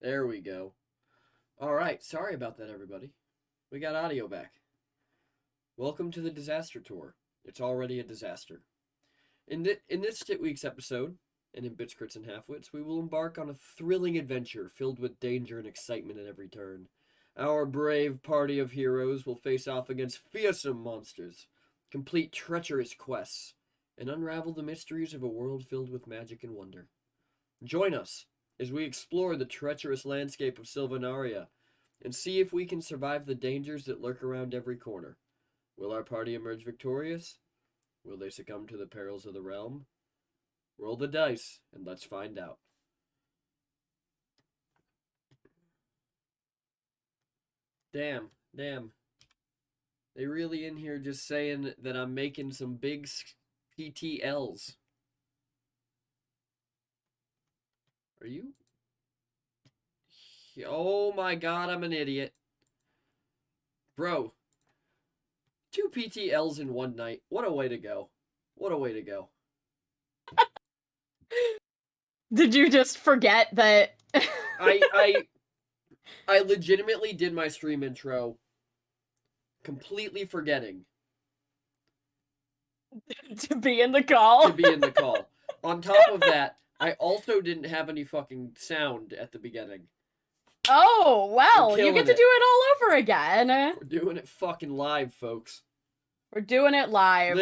There we go. All right, sorry about that, everybody. We got audio back. Welcome to the disaster tour. It's already a disaster. In this week's episode, and in Bits, Crits, and Halfwits, we will embark on a thrilling adventure filled with danger and excitement at every turn. Our brave party of heroes will face off against fearsome monsters, complete treacherous quests, and unravel the mysteries of a world filled with magic and wonder. Join us as we explore the treacherous landscape of Sylvanaria and see if we can survive the dangers that lurk around every corner. Will our party emerge victorious? Will they succumb to the perils of the realm? Roll the dice and let's find out. Damn. They really in here just saying that I'm making some big PTLs. Are you? Oh my god, I'm an idiot. Bro. 2 PTLs in one night. What a way to go. What a way to go. Did you just forget that? I legitimately did my stream intro completely forgetting to be in the call. On top of that, I also didn't have any fucking sound at the beginning. Oh, well, you get to do it all over again. We're doing it fucking live, folks. We're doing it live.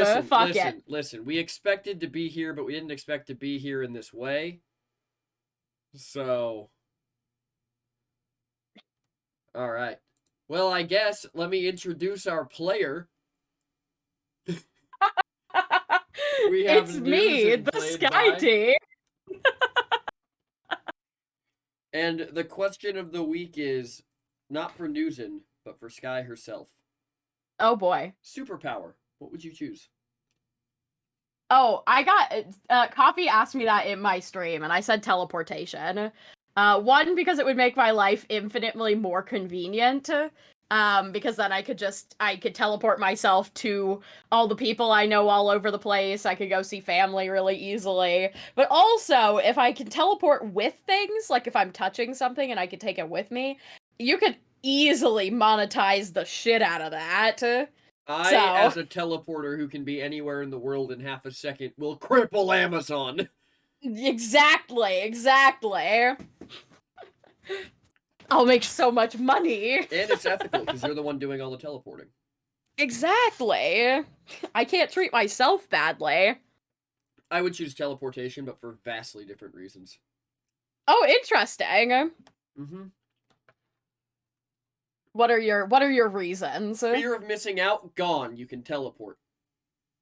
Listen. We expected to be here, but we didn't expect to be here in this way. So. Alright. Well, I guess let me introduce our player. It's me, the Sky Team. And the question of the week is not for Newsin, but for Sky herself. Oh boy. Superpower. What would you choose? Oh, I got Coffee asked me that in my stream, and I said teleportation. One, because it would make my life infinitely more convenient. Because then I could teleport myself to all the people I know all over the place. I could go see family really easily. But also, if I can teleport with things, like if I'm touching something and I could take it with me, you could easily monetize the shit out of that. As a teleporter who can be anywhere in the world in half a second, will cripple Amazon. Exactly. I'll make so much money. And it's ethical, because you're the one doing all the teleporting. Exactly. I can't treat myself badly. I would choose teleportation, but for vastly different reasons. Oh, interesting. Mm-hmm. What are your reasons? Fear of missing out, gone. You can teleport.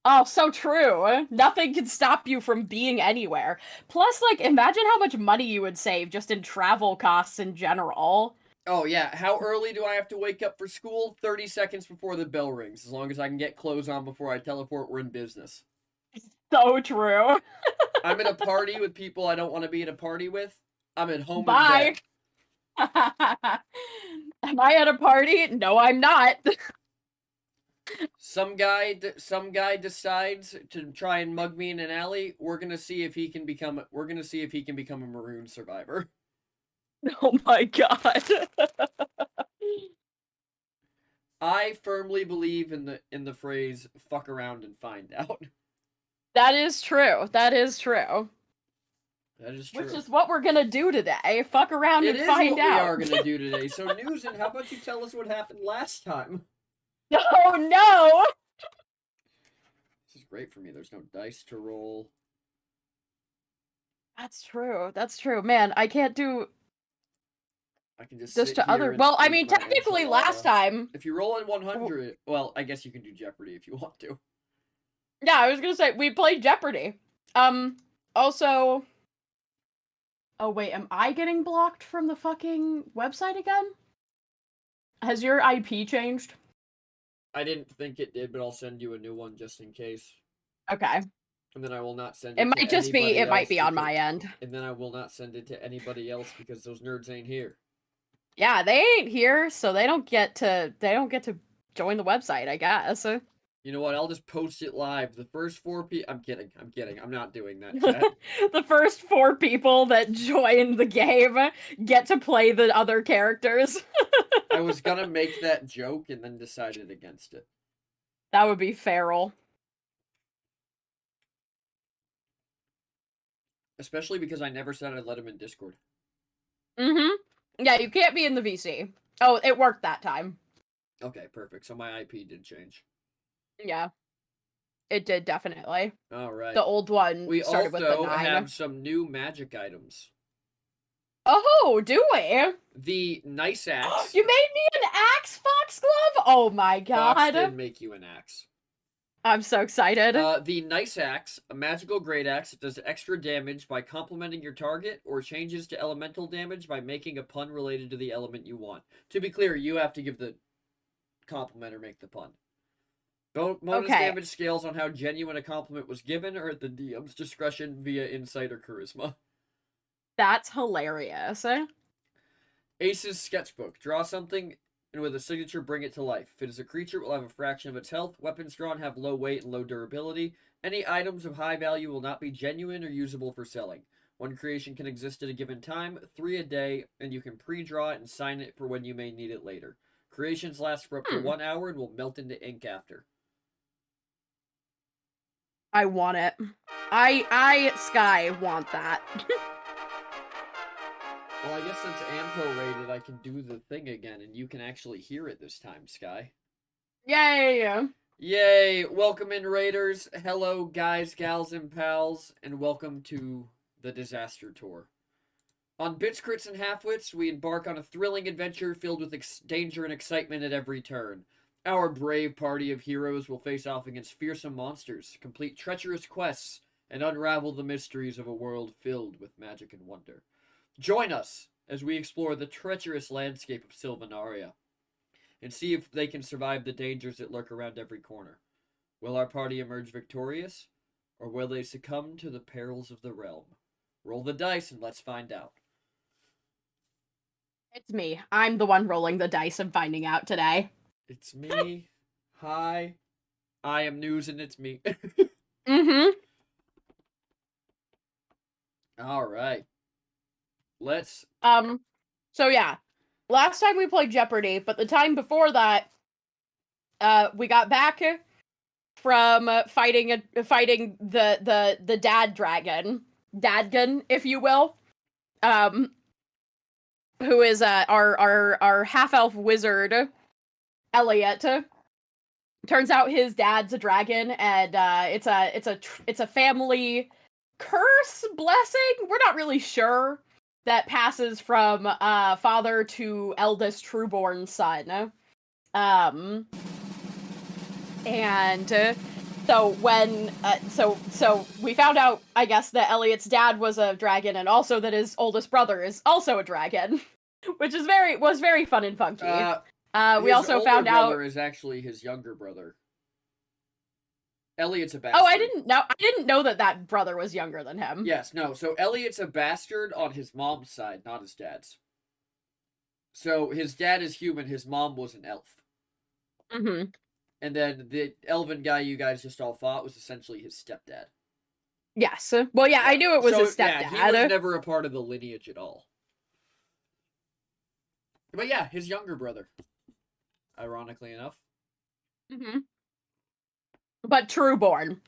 Oh, so true. Nothing can stop you from being anywhere. Plus, like, imagine how much money you would save just in travel costs in general. Oh, yeah. How early do I have to wake up for school? 30 seconds before the bell rings. As long as I can get clothes on before I teleport, we're in business. So true. I'm in a party with people I don't want to be in a party with. I'm at home Bye. in bed. Am I at a party? No, I'm not. Some guy decides to try and mug me in an alley. We're gonna see if he can become a maroon survivor. Oh my god. I firmly believe in the phrase "fuck around and find out." That is true. That is true. Which is what we're gonna do today. Fuck around and find out. We are gonna do today. So, Newsin, how about you tell us what happened last time? Oh no! This is great for me. There's no dice to roll. That's true. Man, I can't do. I can just this to other. Well, I mean, technically, last time. If you roll in 100, well, I guess you can do Jeopardy if you want to. Yeah, I was gonna say we played Jeopardy. Also. Oh wait, am I getting blocked from the fucking website again? Has your IP changed? I didn't think it did, but I'll send you a new one just in case. Okay. And then I will not send it. It might be on my end. And then I will not send it to anybody else because those nerds ain't here. Yeah, they ain't here, so they don't get to join the website, I guess. You know what? I'll just post it live. The first 4 people. I'm kidding. I'm kidding. I'm not doing that, chat. The first 4 people that join the game get to play the other characters. I was gonna make that joke and then decided against it. That would be feral. Especially because I never said I'd let him in Discord. Yeah, you can't be in the VC. Oh, it worked that time. Okay, perfect. So my IP did change. Yeah. It did, definitely. All right. The old one We started with the also 9. have some new magic items. Oh, do we? The nice axe. You made me an axe, Foxglove? Oh my god. Fox did make you an axe. I'm so excited. The nice axe, a magical great axe, does extra damage by complementing your target or changes to elemental damage by making a pun related to the element you want. To be clear, you have to give the compliment or make the pun. Bonus damage scales on how genuine a compliment was given or at the DM's discretion via insight or charisma. That's hilarious. Ace's sketchbook. Draw something and with a signature bring it to life. If it is a creature, it will have a fraction of its health. Weapons drawn have low weight and low durability. Any items of high value will not be genuine or usable for selling. One creation can exist at a given time, 3 a day, and you can pre-draw it and sign it for when you may need it later. Creations last for up to 1 hour and will melt into ink after. I want it. I Sky, want that. Well, I guess since Ampo rated, I can do the thing again, and you can actually hear it this time, Sky. Yay! Yay! Welcome in, Raiders. Hello, guys, gals, and pals, and welcome to the Disaster Tour. On Bits, Crits, and Halfwits, we embark on a thrilling adventure filled with danger and excitement at every turn. Our brave party of heroes will face off against fearsome monsters, complete treacherous quests, and unravel the mysteries of a world filled with magic and wonder. Join us as we explore the treacherous landscape of Sylvanaria and see if they can survive the dangers that lurk around every corner. Will our party emerge victorious, or will they succumb to the perils of the realm? Roll the dice and let's find out. It's me. I'm the one rolling the dice and finding out today. It's me. Hi. I am News and it's me. All right. Let's... So yeah. Last time we played Jeopardy, but the time before that, we got back from fighting the dad dragon, Dadgun, if you will, who is our half elf wizard, Elliot. Turns out his dad's a dragon, and it's a family curse, blessing. We're not really sure. That passes from father to eldest trueborn son. And so when so we found out, I guess, that Elliot's dad was a dragon, and also that his oldest brother is also a dragon, which was very fun and funky. We also found out his older brother is actually his younger brother. Elliot's a bastard. Oh, I didn't know that brother was younger than him. Yes, no. So Elliot's a bastard on his mom's side, not his dad's. So his dad is human, his mom was an elf. Mm-hmm. And then the elven guy you guys just all fought was essentially his stepdad. Yes. Well, yeah, I knew it was his stepdad. Yeah, he was never a part of the lineage at all. But yeah, his younger brother. Ironically enough. Mm-hmm. But trueborn.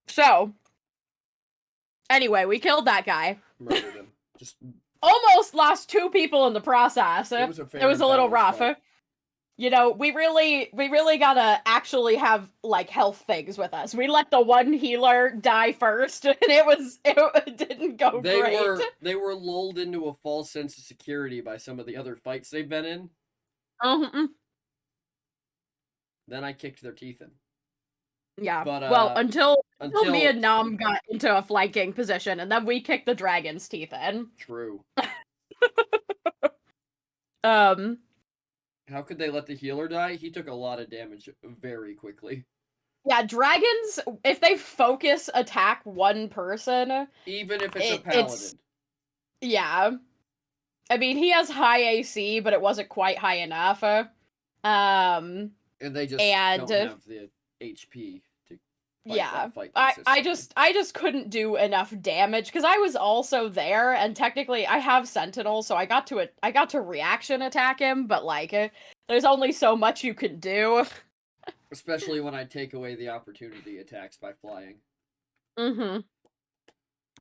So, anyway, we killed that guy. Murdered him. Just almost lost 2 people in the process. It was a little rough. Fight. You know, we really gotta actually have like health things with us. We let the one healer die first, and it didn't go great. They were lulled into a false sense of security by some of the other fights they've been in. Then I kicked their teeth in. Yeah. But, well, until me and Nam got into a flanking position, and then we kicked the dragon's teeth in. True. How could they let the healer die? He took a lot of damage very quickly. Yeah, dragons, if they focus attack one person, even if it's a paladin. Yeah. I mean, he has high AC, but it wasn't quite high enough. And they just don't have the HP to Yeah. fight I consistently. I just couldn't do enough damage because I was also there, and technically I have Sentinel, so I got to reaction attack him, but like there's only so much you can do. Especially when I take away the opportunity attacks by flying. Mm-hmm. It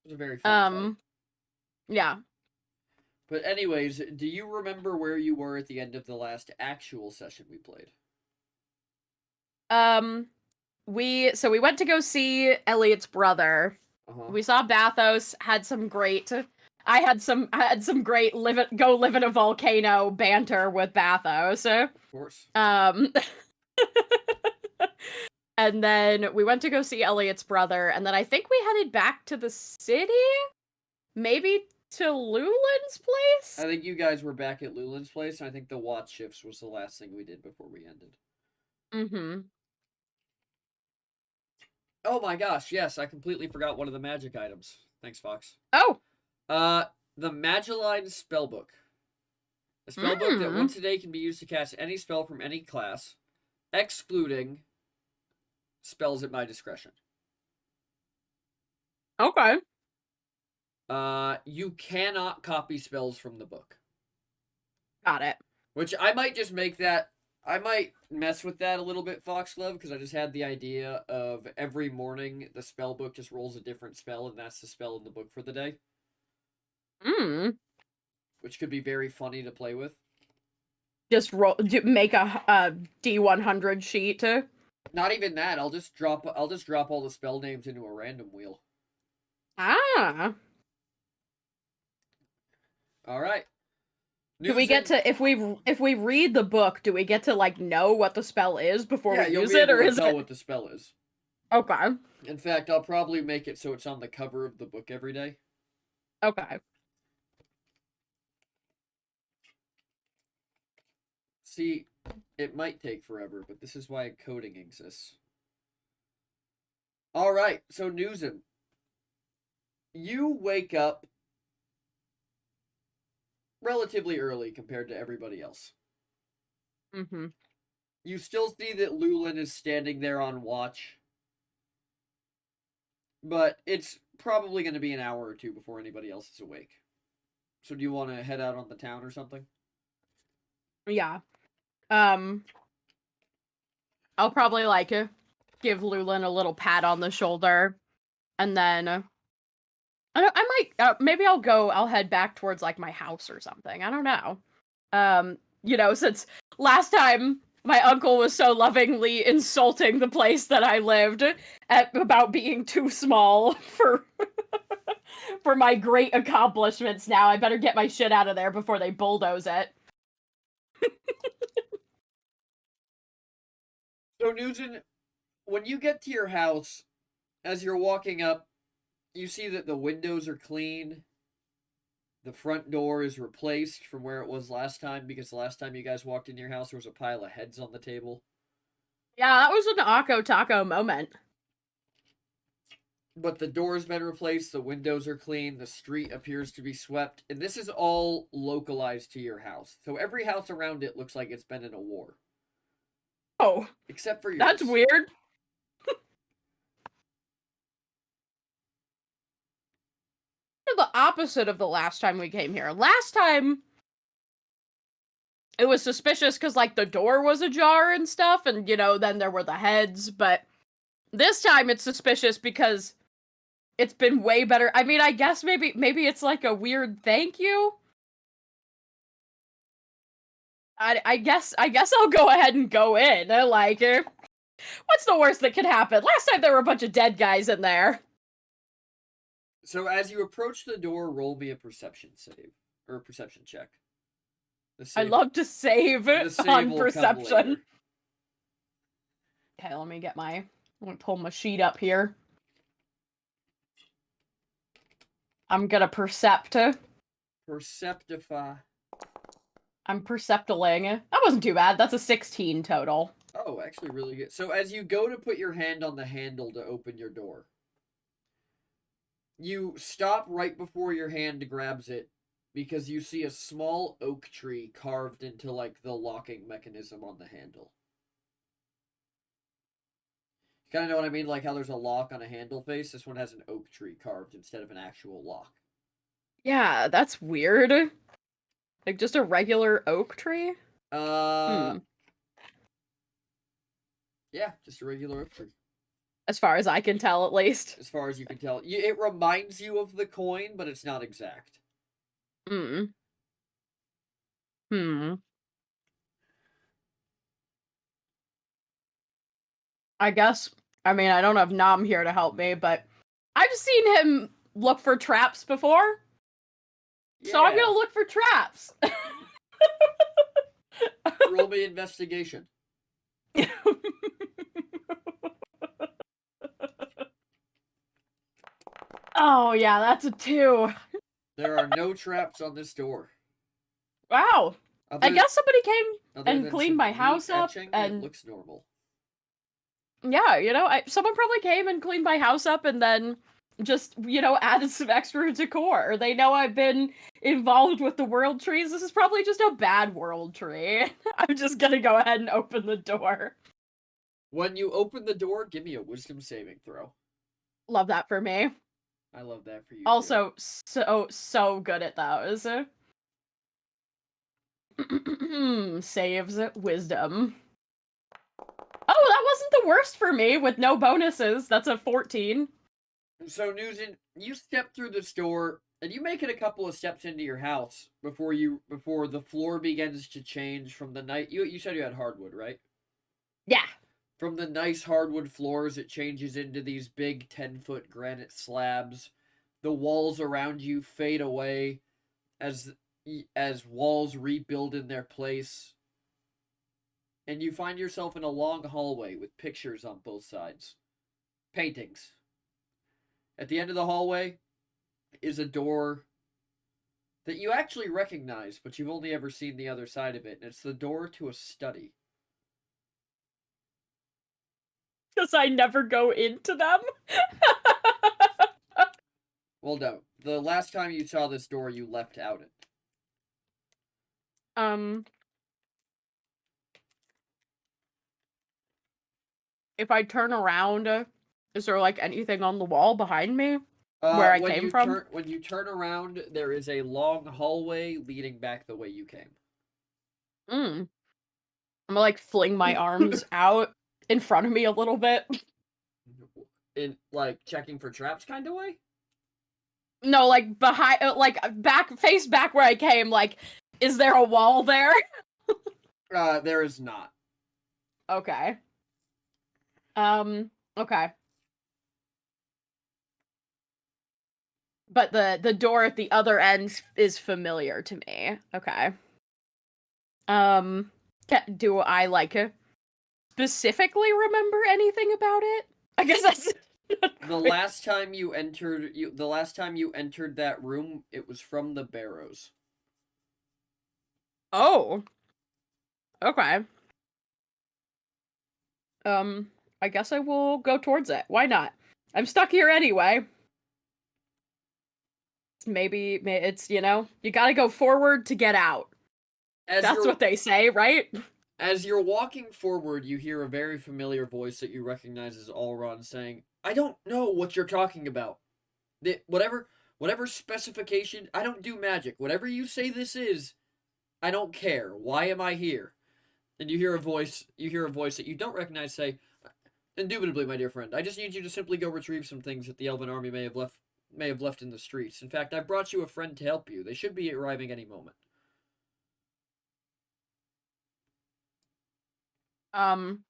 was a very fun fight. Yeah. But anyways, do you remember where you were at the end of the last actual session we played? Um, we went to go see Elliot's brother. Uh-huh. We saw Bathos, had some great I had some great go live in a volcano banter with Bathos. Of course. Um and then we went to go see Elliot's brother, and then I think we headed back to the city? Maybe to Lulin's place? I think you guys were back at Lulin's place, and I think the watch shifts was the last thing we did before we ended. Mm-hmm. Oh my gosh, yes, I completely forgot one of the magic items. Thanks, Fox. Oh. Uh, the Magiline Spellbook. A spellbook that Mm. once a day can be used to cast any spell from any class, excluding spells at my discretion. Okay. You cannot copy spells from the book. Got it. Which I might just make that. I might mess with that a little bit, Foxglove, because I just had the idea of every morning the spell book just rolls a different spell, and that's the spell in the book for the day. Mm. Which could be very funny to play with. Just make a D100 sheet. Not even that. I'll just drop all the spell names into a random wheel. Ah. All right. Do we get to if we read the book, do we get to like know what the spell is before we use it, or is tell it what the spell is? okay? In fact, I'll probably make it so it's on the cover of the book every day. Okay. See, it might take forever, but this is why coding exists. All right, so Newsom, you wake up relatively early compared to everybody else. Mm-hmm. You still see that Lulin is standing there on watch, but it's probably going to be an hour or two before anybody else is awake. So do you want to head out on the town or something? Yeah. I'll probably like give Lulin a little pat on the shoulder, and then I might maybe I'll head back towards like my house or something. I don't know. You know, since last time my uncle was so lovingly insulting the place that I lived about being too small for for my great accomplishments. Now I better get my shit out of there before they bulldoze it. So Nugent, when you get to your house, as you're walking up, you see that the windows are clean. The front door is replaced from where it was last time, because the last time you guys walked in your house, there was a pile of heads on the table. Yeah, that was an Akko Taco moment. But the door's been replaced, the windows are clean, the street appears to be swept, and this is all localized to your house. So every house around it looks like it's been in a war. Oh, except for yours. that's weird. The opposite of the last time we came here. Last time, it was suspicious because, like, the door was ajar and stuff, and, you know, then there were the heads, but this time it's suspicious because it's been way better. I mean, I guess maybe it's like a weird thank you. I guess I'll go ahead and go in. Like, what's the worst that could happen? Last time there were a bunch of dead guys in there. So as you approach the door, roll me a perception save. Or a perception check. I love to save on perception. Okay, let me pull my sheet up here. I'm gonna percept. Perceptify. I'm perceptiling. That wasn't too bad. That's a 16 total. Oh, actually really good. So as you go to put your hand on the handle to open your door, you stop right before your hand grabs it because you see a small oak tree carved into like the locking mechanism on the handle. Kind of know what I mean? Like how there's a lock on a handle face. This one has an oak tree carved instead of an actual lock. Yeah, that's weird. Like just a regular oak tree? Uh, Hmm. yeah, just a regular oak tree. As far as I can tell, at least. As far as you can tell, it reminds you of the coin, but it's not exact. Hmm. Hmm. I guess. I mean, I don't have Nam here to help me, but I've seen him look for traps before, so I'm Yeah, gonna look for traps. roll me investigation. Oh yeah, that's a 2. There are no traps on this door. Wow. I Other guess somebody came other and than cleaned some my neat house up, etching, it and looks normal. yeah, someone probably came and cleaned my house up and then just, added some extra decor. They know I've been involved with the world trees. This is probably just a bad world tree. I'm just gonna go ahead and open the door. When you open the door, give me a wisdom saving throw. Love that for me. I love that for you too. Also, so good at those. Saves wisdom. Oh, that wasn't the worst for me with no bonuses. That's a 14. So, Nugent, you step through this door, and you make it a couple of steps into your house before the floor begins to change from the night. You said you had hardwood, right? Yeah. From the nice hardwood floors, it changes into these big 10-foot granite slabs. The walls around you fade away as as walls rebuild in their place, and you find yourself in a long hallway with pictures on both sides, paintings. At the end of the hallway is a door that you actually recognize, but you've only ever seen the other side of it, and it's the door to a study. Because I never go into them. Well, no. The last time you saw this door, you left out it. um, if I turn around, is there like anything on the wall behind me where I came from? When you turn around, there is a long hallway leading back the way you came. Mm. I'm gonna like fling my arms out in front of me a little bit. In like checking for traps kind of way. No, like behind, face back where I came. Like, is there a wall there? There is not. Okay. Okay. But the door at the other end is familiar to me. Okay. Um, do I like specifically remember anything about it? I guess that's The last time you entered that room, it was from the Barrows. Oh, okay. I guess I will go towards it. Why not? I'm stuck here anyway. Maybe it's, you gotta go forward to get out. As That's you're what they say, right? as you're walking forward, you hear a very familiar voice that you recognize as Allron saying, "I don't know what you're talking about. Whatever specification, I don't do magic. Whatever you say this is, I don't care. Why am I here?" And you hear a voice that you don't recognize say, "Indubitably, my dear friend, I just need you to simply go retrieve some things that the Elven army may have left in the streets. In fact, I've brought you a friend to help you. They should be arriving any moment." Um,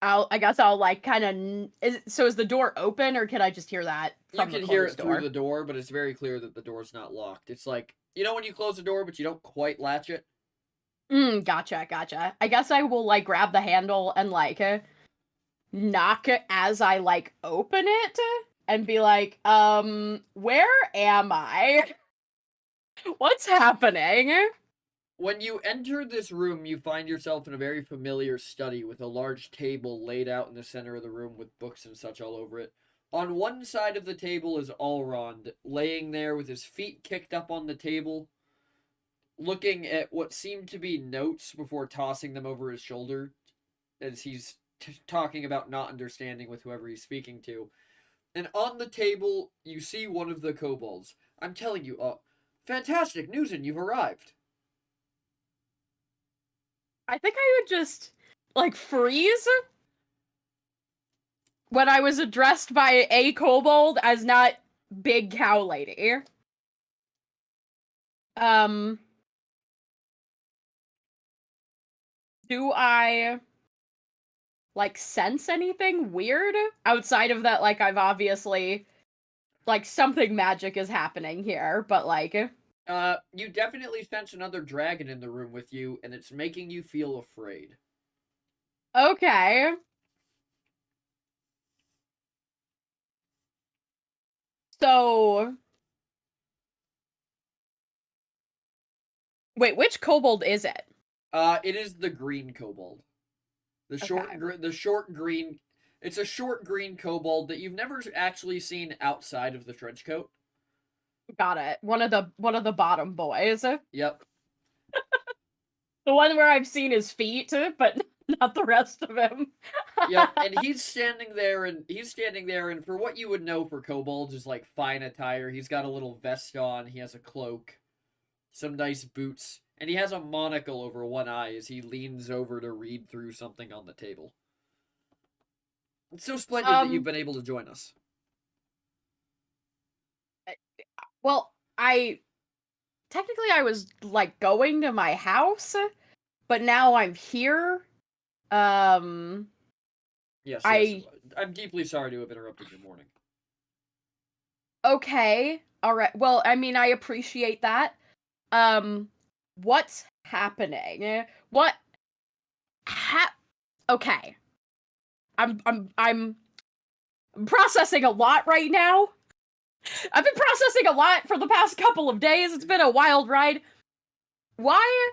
I guess I'll like kind of. Is the door open, or can I just hear that You from the can hear it closed through door? the door, but it's very clear that the door's not locked. It's like, you know when you close the door but you don't quite latch it? Gotcha. I guess I will like grab the handle and like knock as I like open it and be like, where am I? What's happening? When you enter this room, you find yourself in a very familiar study with a large table laid out in the center of the room with books and such all over it. On one side of the table is Allrond, laying there with his feet kicked up on the table, looking at what seem to be notes before tossing them over his shoulder as he's talking about not understanding with whoever he's speaking to. And on the table, you see one of the kobolds. I'm telling you, fantastic news, and you've arrived. I think I would just like freeze when I was addressed by a kobold as not big cow lady. Um, do I like sense anything weird outside of that? Like, I've obviously like something magic is happening here, but like, You definitely sense another dragon in the room with you, and it's making you feel afraid. okay. So, wait, which kobold is it? It is the green kobold. Okay, The short green. It's a short green kobold that you've never actually seen outside of the trench coat. got it. One of the bottom boys. Yep. The one where I've seen his feet, but not the rest of him. Yep, and he's standing there, and for what you would know for kobolds is like fine attire. He's got a little vest on. He has a cloak, some nice boots, and he has a monocle over one eye as he leans over to read through something on the table. It's so splendid that you've um, been able to join us. well, I technically I was like going to my house, but now I'm here. Um, Yes, yes. I I'm deeply sorry to have interrupted your morning. okay. All right. Well, I mean, I appreciate that. Um, what's happening? What Okay. I'm processing a lot right now. I've been processing a lot for the past couple of days. It's been a wild ride. Why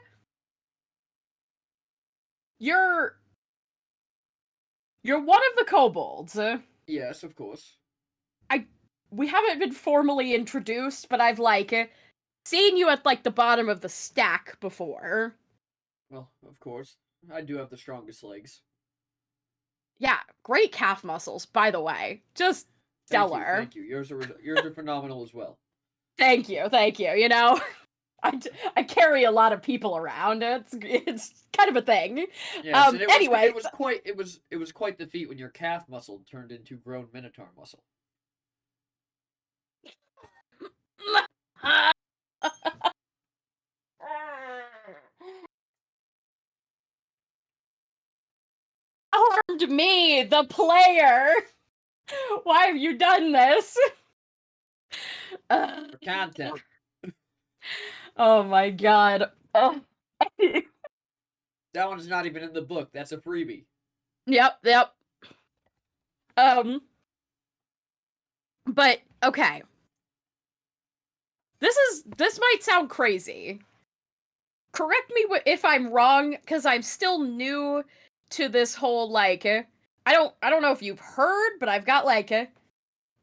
you're you're one of the kobolds. Yes, of course. I we haven't been formally introduced, but I've like seen you at like the bottom of the stack before. Well, of course. I do have the strongest legs. Yeah, great calf muscles, by the way. Just Thank you, stellar. thank you. Yours are phenomenal as well. Thank you, thank you. You know, I carry a lot of people around. It's kind of a thing. Yes, and Anyway, it was quite the feat when your calf muscle turned into grown minotaur muscle. harmed me, the player. Why have you done this? For content. Oh my god. That one is not even in the book. That's a freebie. Yep. Um, but okay. This might sound crazy. Correct me if I'm wrong, because I'm still new to this whole like. I don't know if you've heard, but I've got like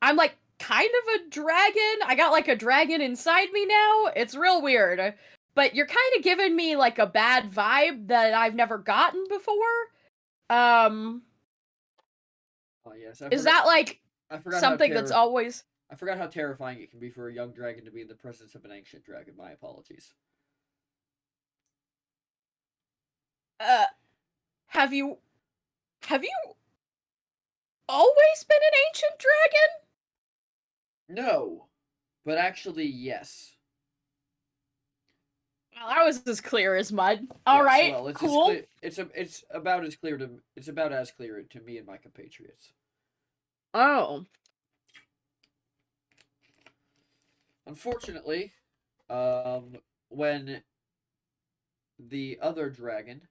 I'm like kind of a dragon. I got like a dragon inside me now. It's real weird. But you're kind of giving me like a bad vibe that I've never gotten before. Um, Oh yes, is that like I forgot how something that's always I forgot how terrifying it can be for a young dragon to be in the presence of an ancient dragon. My apologies. uh have you have you always been an ancient dragon? No, but actually yes. Well, that was as clear as mud. All Yes, right, well, it's as cool. clear. It's about as clear to it's about as clear to me and my compatriots. Oh. Unfortunately, when the other dragon,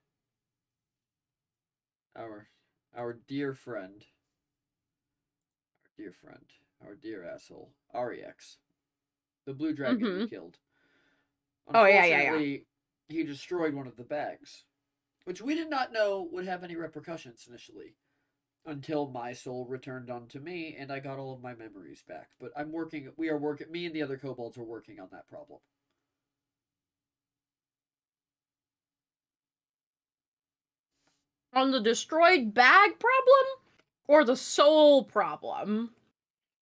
our our dear friend, our dear asshole, Ariex, the blue dragon you Mm-hmm. killed. Oh yeah. Unfortunately, he destroyed one of the bags, which we did not know would have any repercussions initially, until my soul returned onto me and I got all of my memories back. But we are working, me and the other kobolds are working on that problem. On the destroyed bag problem or the soul problem?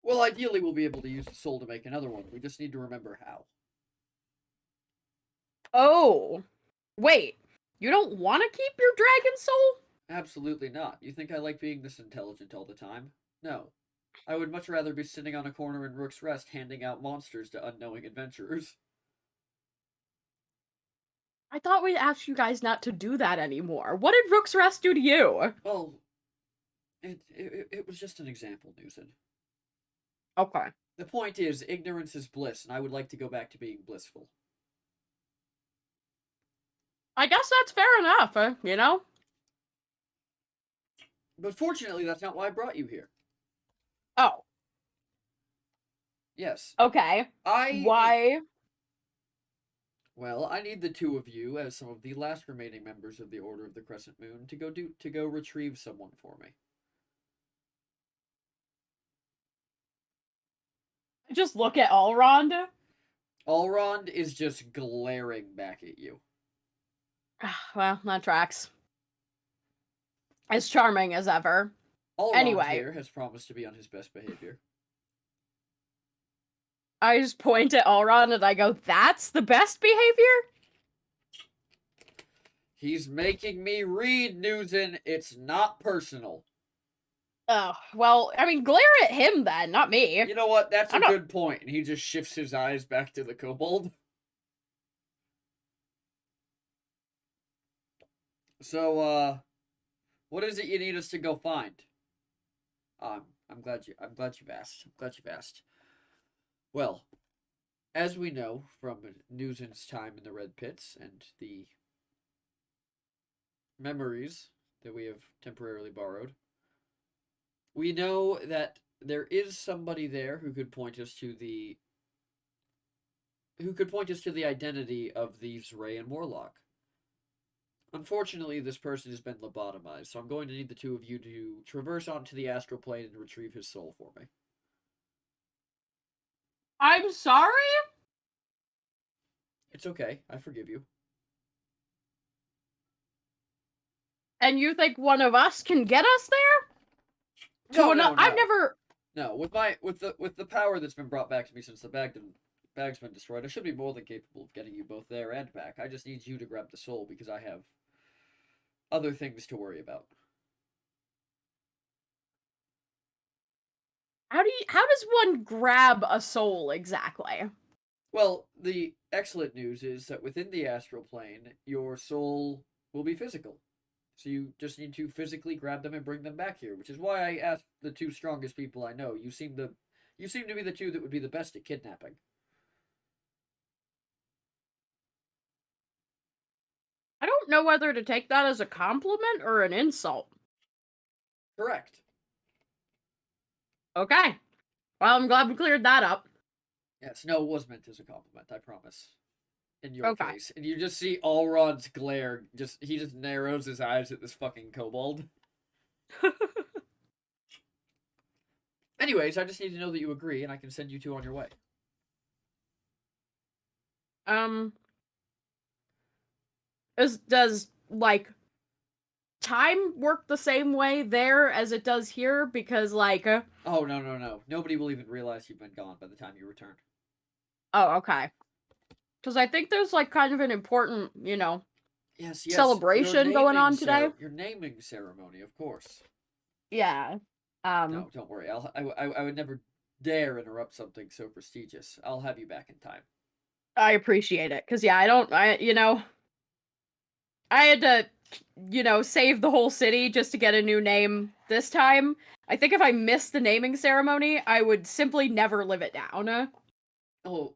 Well, ideally, we'll be able to use the soul to make another one. We just need to remember how. Oh, wait. You don't want to keep your dragon soul? Absolutely not. You think I like being this intelligent all the time? No. I would much rather be sitting on a corner in Rook's Rest handing out monsters to unknowing adventurers. I thought we'd ask you guys not to do that anymore. What did Rook's Rest do to you? Well, it was just an example, Newson. Okay. The point is, ignorance is bliss, and I would like to go back to being blissful. I guess that's fair enough, you know? But fortunately, that's not why I brought you here. Oh. Yes. Okay. Why? Well, I need the two of you, as some of the last remaining members of the Order of the Crescent Moon, to go retrieve someone for me. Just look at Elrond. Elrond is just glaring back at you. Well, that tracks. As charming as ever. Elrond Anyway. here has promised to be on his best behavior. I just point at Elrond and I go, that's the best behavior? He's making me read, Newson. It's not personal. Oh, well, I mean, glare at him then, not me. You know what? That's a good point. And he just shifts his eyes back to the kobold. So, what is it you need us to go find? I'm glad you've asked. I'm glad you've asked. Well, as we know from Newson's time in the Red Pits and the memories that we have temporarily borrowed, we know that there is somebody there who could point us to the identity of thieves Ray and Warlock. Unfortunately, this person has been lobotomized, so I'm going to need the two of you to traverse onto the astral plane and retrieve his soul for me. I'm sorry? It's okay. I forgive you. And you think one of us can get us there? No. I've never... No, with the power that's been brought back to me since the bag's been destroyed, I should be more than capable of getting you both there and back. I just need you to grab the soul because I have other things to worry about. How does one grab a soul exactly? Well, the excellent news is that within the astral plane, your soul will be physical. So you just need to physically grab them and bring them back here, which is why I asked the two strongest people I know. You seem to be the two that would be the best at kidnapping. I don't know whether to take that as a compliment or an insult. Correct. Okay. Well, I'm glad we cleared that up. Yes, no, it was meant as a compliment, I promise. In your case. And you just see Elrond's glare, he just narrows his eyes at this fucking kobold. Anyways, I just need to know that you agree, and I can send you two on your way. Does, like, time work the same way there as it does here? Because, like... Oh, no. Nobody will even realize you've been gone by the time you return. Oh, okay. Because I think there's, like, kind of an important, you know... Yes. Celebration going on today. Your naming ceremony, of course. Yeah. No, don't worry. I would never dare interrupt something so prestigious. I'll have you back in time. I appreciate it. Because, yeah, I had to, save the whole city just to get a new name this time. I think if I missed the naming ceremony, I would simply never live it down. Oh,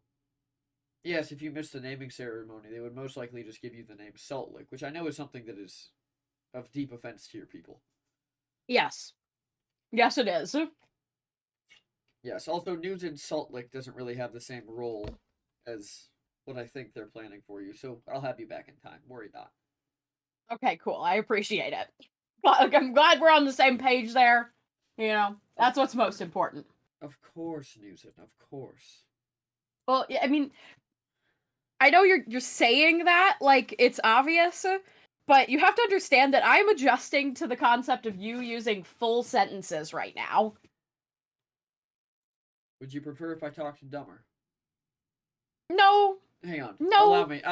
yes, if you missed the naming ceremony, they would most likely just give you the name Salt Lick, which I know is something that is of deep offense to your people. Yes. Yes, it is. Yes, also news in Salt Lick doesn't really have the same role as what I think they're planning for you, so I'll have you back in time. Worry not. Okay, cool. I appreciate it. I'm glad we're on the same page there. That's what's most important. Of course, Newson, of course. Well, yeah, I mean, I know you're saying that like it's obvious, But you have to understand that I'm adjusting to the concept of you using full sentences right now. Would you prefer if I talked dumber? No, Hang on. no. Allow me.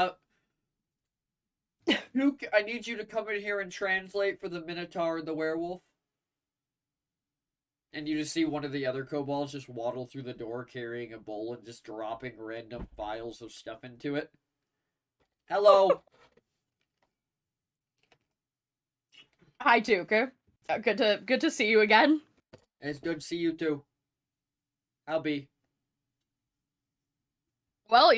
Luke, I need you to come in here and translate for the Minotaur and the werewolf. And you just see one of the other kobolds just waddle through the door carrying a bowl and just dropping random vials of stuff into it. Hello. Hi, Tuka. Good to see you again. It's good to see you too. I'll be. Well,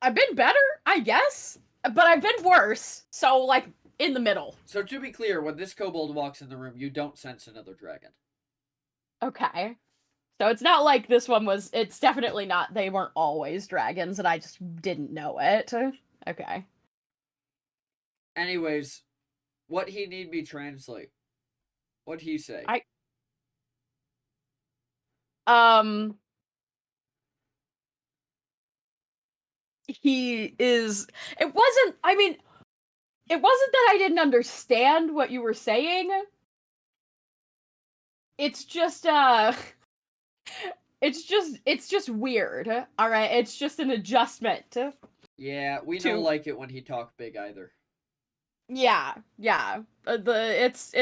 I've been better, I guess, but I've been worse. So like in the middle. So to be clear, when this kobold walks in the room, you don't sense another dragon. Okay. So it's not like this one was. It's definitely not. They weren't always dragons, and I just didn't know it. Okay. Anyways, what he need me translate? What'd he say? Um. He is. It wasn't. I mean, it wasn't that I didn't understand what you were saying. It's just. It's just weird. All right. It's just an adjustment. Yeah, we don't like it when he talk big either. Yeah. It's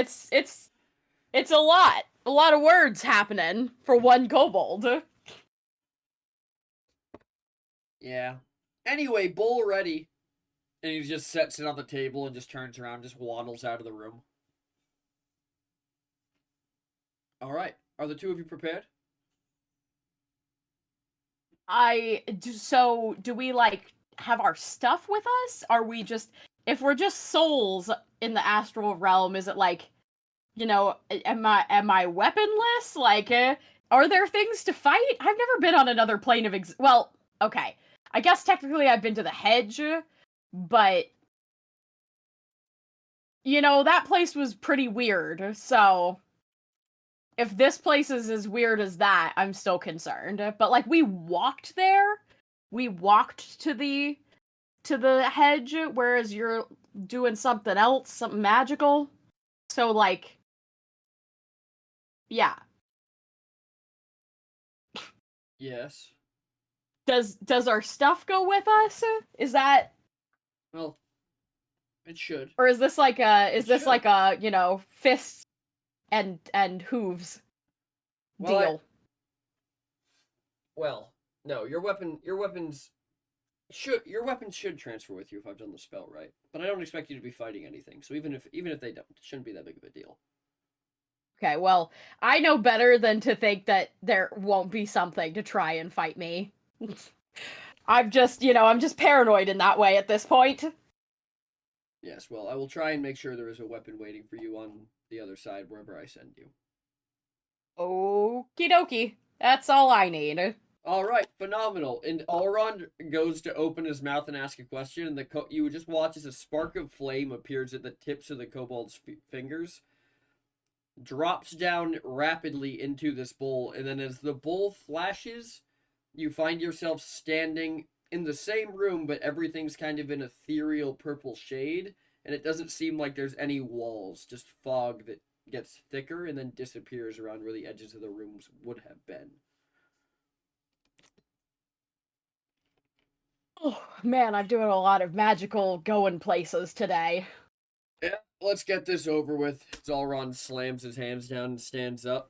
a lot of words happening for one kobold. Yeah. Anyway, bowl ready. And he just sets it on the table and just turns around, just waddles out of the room. Alright. Are the two of you prepared? So do we like have our stuff with us? Are we just if we're just souls in the astral realm, is it like, am I weaponless? Like are there things to fight? I've never been on another plane of well, okay. I guess technically I've been to the hedge, but that place was pretty weird. So if this place is as weird as that, I'm still concerned. But like we walked there. We walked to the hedge, whereas you're doing something else, something magical. So like yeah. Yes. Does our stuff go with us? Is that Well, it should. or is this like a fists and hooves deal? Well, no, your weapons should transfer with you if I've done the spell right. But I don't expect you to be fighting anything. So even if they don't, it shouldn't be that big of a deal. Okay, well, I know better than to think that there won't be something to try and fight me. I'm just paranoid in that way at this point. Yes, well, I will try and make sure there is a weapon waiting for you on the other side wherever I send you. Okie dokie. That's all I need. All right, phenomenal. And Elrond goes to open his mouth and ask a question, and you just watch as a spark of flame appears at the tips of the kobold's fingers, drops down rapidly into this bowl, and then as the bowl flashes, you find yourself standing in the same room, but everything's kind of an ethereal purple shade, and it doesn't seem like there's any walls, just fog that gets thicker and then disappears around where the edges of the rooms would have been. Oh man, I'm doing a lot of magical going places today. Yeah, let's get this over with. Zalron slams his hands down and stands up.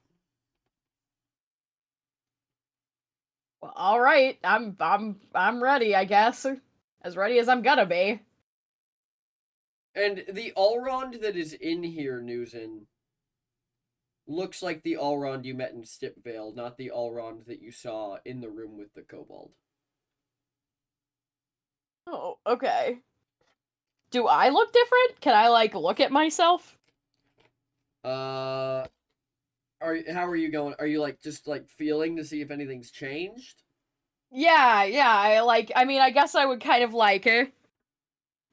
Well, all right, I'm ready, I guess. As ready as I'm gonna be. And the Elrond that is in here, Newsin, looks like the Elrond you met in Stipvale, not the Elrond that you saw in the room with the kobold. Oh, okay. Do I look different? Can I like look at myself? How are you going? Are you like just like feeling to see if anything's changed? Yeah. I mean, I guess I would kind of like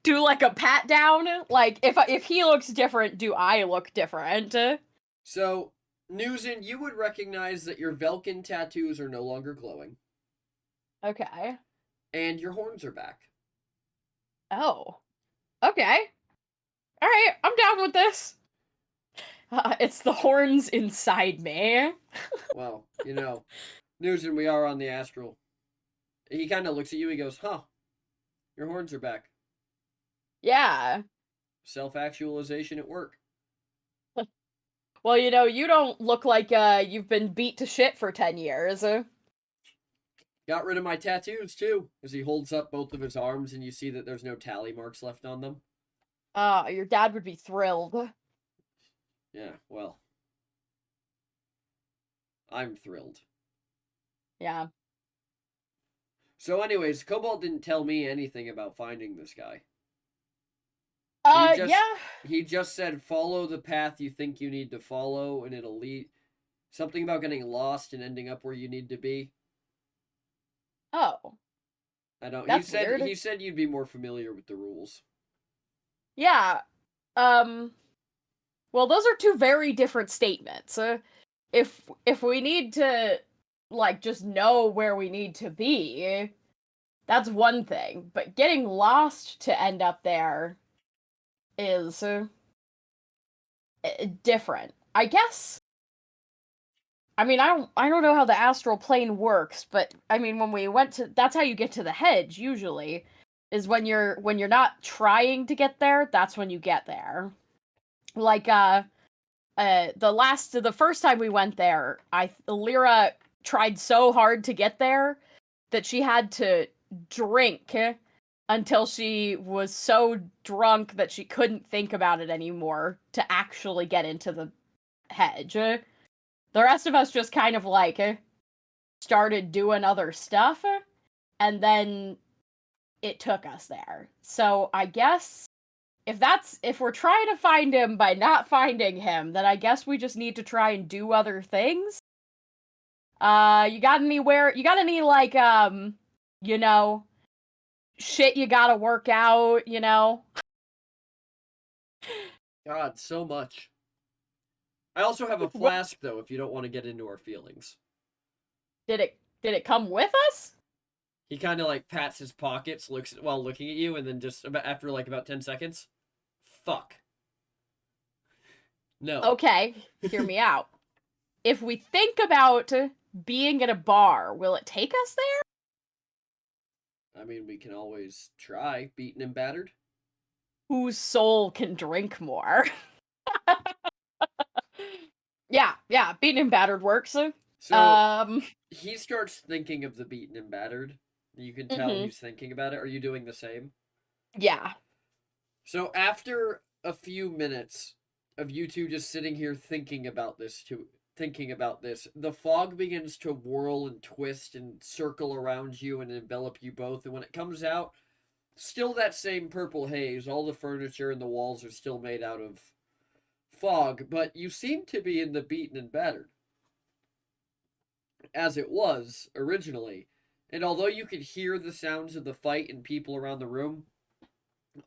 do like a pat down. Like if he looks different, do I look different? So, Newsin, you would recognize that your Velkin tattoos are no longer glowing. Okay. And your horns are back. Oh. Okay. All right, I'm down with this. It's the horns inside me. Well, Newton, we are on the astral. He kind of looks at you. He goes, "Huh, your horns are back. Yeah. Self-actualization at work." Well, you don't look like you've been beat to shit for 10 years. Got rid of my tattoos too. As he holds up both of his arms, and you see that there's no tally marks left on them. Your dad would be thrilled. Yeah, well, I'm thrilled. Yeah. So, anyways, Cobalt didn't tell me anything about finding this guy. He just Yeah. he just said follow the path you think you need to follow, and it'll lead. Something about getting lost and ending up where you need to be. Oh, I don't. He that's said weird. he said you'd be more familiar with the rules. Yeah. Um, well, those are two very different statements. If we need to like just know where we need to be, that's one thing, but getting lost to end up there is different. I guess. I mean, I don't know how the astral plane works, but I mean, when we went to that's how you get to the hedge usually is when you're not trying to get there, that's when you get there. Like the first time we went there, Lyra tried so hard to get there that she had to drink until she was so drunk that she couldn't think about it anymore to actually get into the hedge. The rest of us just kind of like started doing other stuff, and then it took us there. So I guess if we're trying to find him by not finding him, then I guess we just need to try and do other things. You got any like you know, shit you gotta work out? God, so much. I also have a What flask though, if you don't want to get into our feelings. did it come with us? He kind of like pats his pockets, looks while looking at you, and then just after like about 10 seconds, fuck. No. Okay, hear me out. If we think about being at a bar, will it take us there? I mean, we can always try beaten and battered. Whose soul can drink more? Yeah, beaten and battered works. So he starts thinking of the beaten and battered. You can tell Mhm. he's thinking about it. Are you doing the same? Yeah. So after a few minutes of you two just sitting here thinking about this, the fog begins to whirl and twist and circle around you and envelop you both. And when it comes out, still that same purple haze. All the furniture and the walls are still made out of fog, but you seem to be in the beaten and battered, as it was originally. And although you could hear the sounds of the fight and people around the room,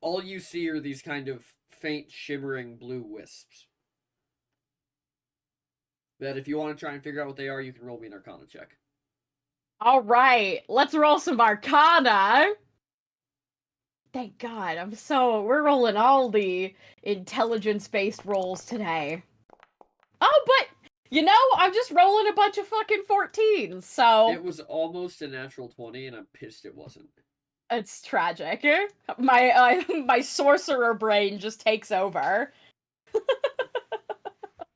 all you see are these kind of faint, shimmering blue wisps. That if you want to try and figure out what they are, you can roll me an Arcana check. All right, let's roll some Arcana. Thank God, we're rolling all the intelligence-based rolls today. Oh, but I'm just rolling a bunch of fucking 14s, so It was almost a natural 20, and I'm pissed it wasn't. it's tragic. My sorcerer brain just takes over.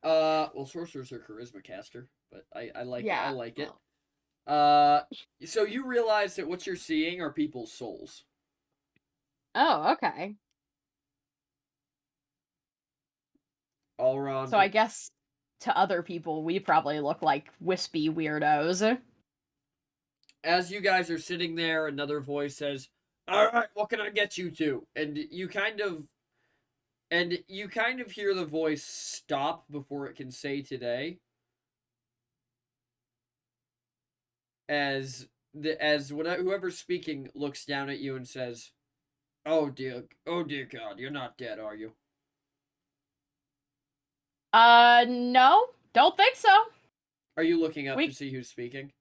Well, sorcerers are charisma caster, but I like it. I Yeah. like it. Well. So you realize that what you're seeing are people's souls. Oh, okay. All around. So I guess to other people, we probably look like wispy weirdos. As you guys are sitting there, another voice says, "All right, what can I get you to?" And you kind of hear the voice stop before it can say today. Whoever's speaking looks down at you and says, oh dear God, you're not dead, are you?" No, don't think so. Are you looking up to We, see who's speaking?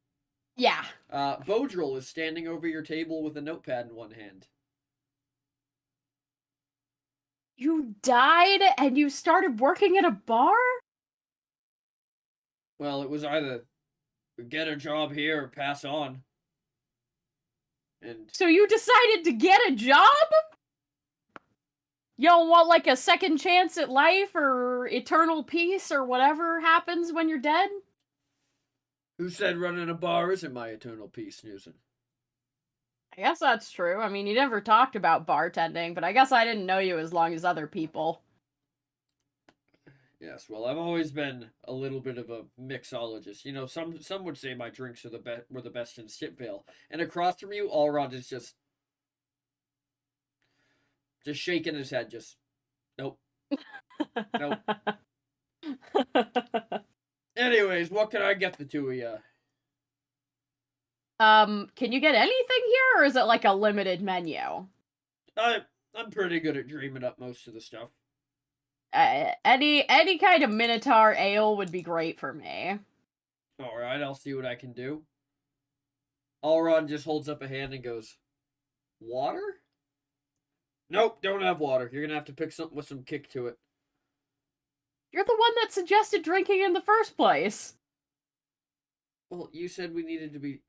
yeah. Bodril is standing over your table with a notepad in one hand. You died and you started working at a bar? Well, it was either get a job here or pass on. And So you decided to get a job? You don't want like a second chance at life or eternal peace or whatever happens when you're dead? who said running a bar isn't my eternal peace, Newson? I guess that's true. I mean, you never talked about bartending, but I guess I didn't know you as long as other people. Yes, well, I've always been a little bit of a mixologist. You know, some would say my drinks are were the best in Stitvale. And across from you, Allrod is just shaking his head, just nope, nope. Anyways, what can I get the two of you? Can you get anything here, or is it like a limited menu? I I'm pretty good at dreaming up most of the stuff. Any kind of Minotaur ale would be great for me. All right, I'll see what I can do. Allrod just holds up a hand and goes, "Water? Nope, don't have water. You're gonna have to pick something with some kick to it." You're the one that suggested drinking in the first place. Well, you said we needed to be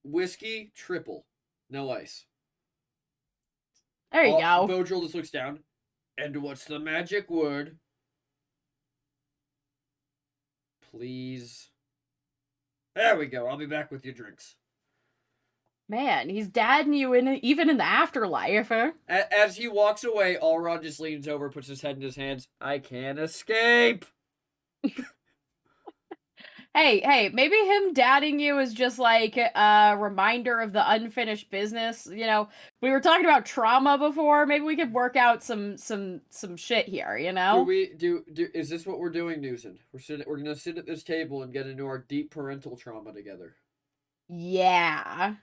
whiskey triple, no ice. There you go. Bodril just looks down. And what's the magic word? Please. There we go. I'll be back with your drinks. Man, he's dadding you even in the afterlife. As he walks away, Allrod just leans over, puts his head in his hands. I can't escape. Hey, maybe him dadding you is just like a reminder of the unfinished business. You know, we were talking about trauma before. Maybe we could work out some shit here. You Do know? we do? Is this what we're doing, Newson? We're gonna sit at this table and get into our deep parental trauma together. Yeah.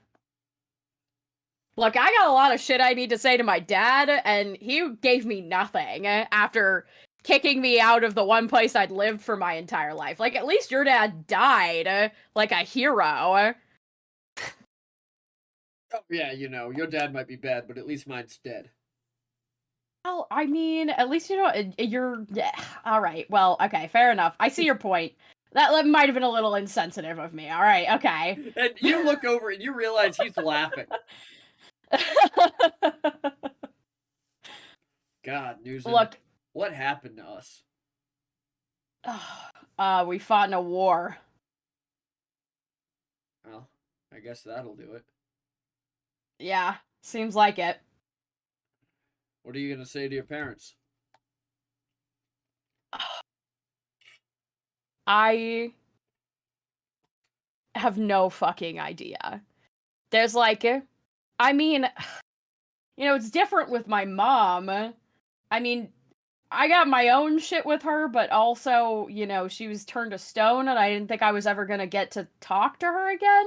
Look, I got a lot of shit I need to say to my dad, and he gave me nothing after kicking me out of the one place I'd lived for my entire life. Like, at least your dad died like a hero. Oh yeah, you know your dad might be bad, but at least mine's dead. Well, I mean, at least you know you're. Yeah. All right. Well, okay, fair enough. I see your point. That might have been a little insensitive of me. All right. Okay. And you look over and you realize he's laughing. God, Newsom, Look, what happened to us? we fought in a war. Well, I guess that'll do it. Yeah, seems like it. What are you gonna say to your parents? I have no fucking idea. There's like, I mean, you know, it's different with my mom. I mean, I got my own shit with her, but also, you know, she was turned to stone and I didn't think I was ever gonna get to talk to her again.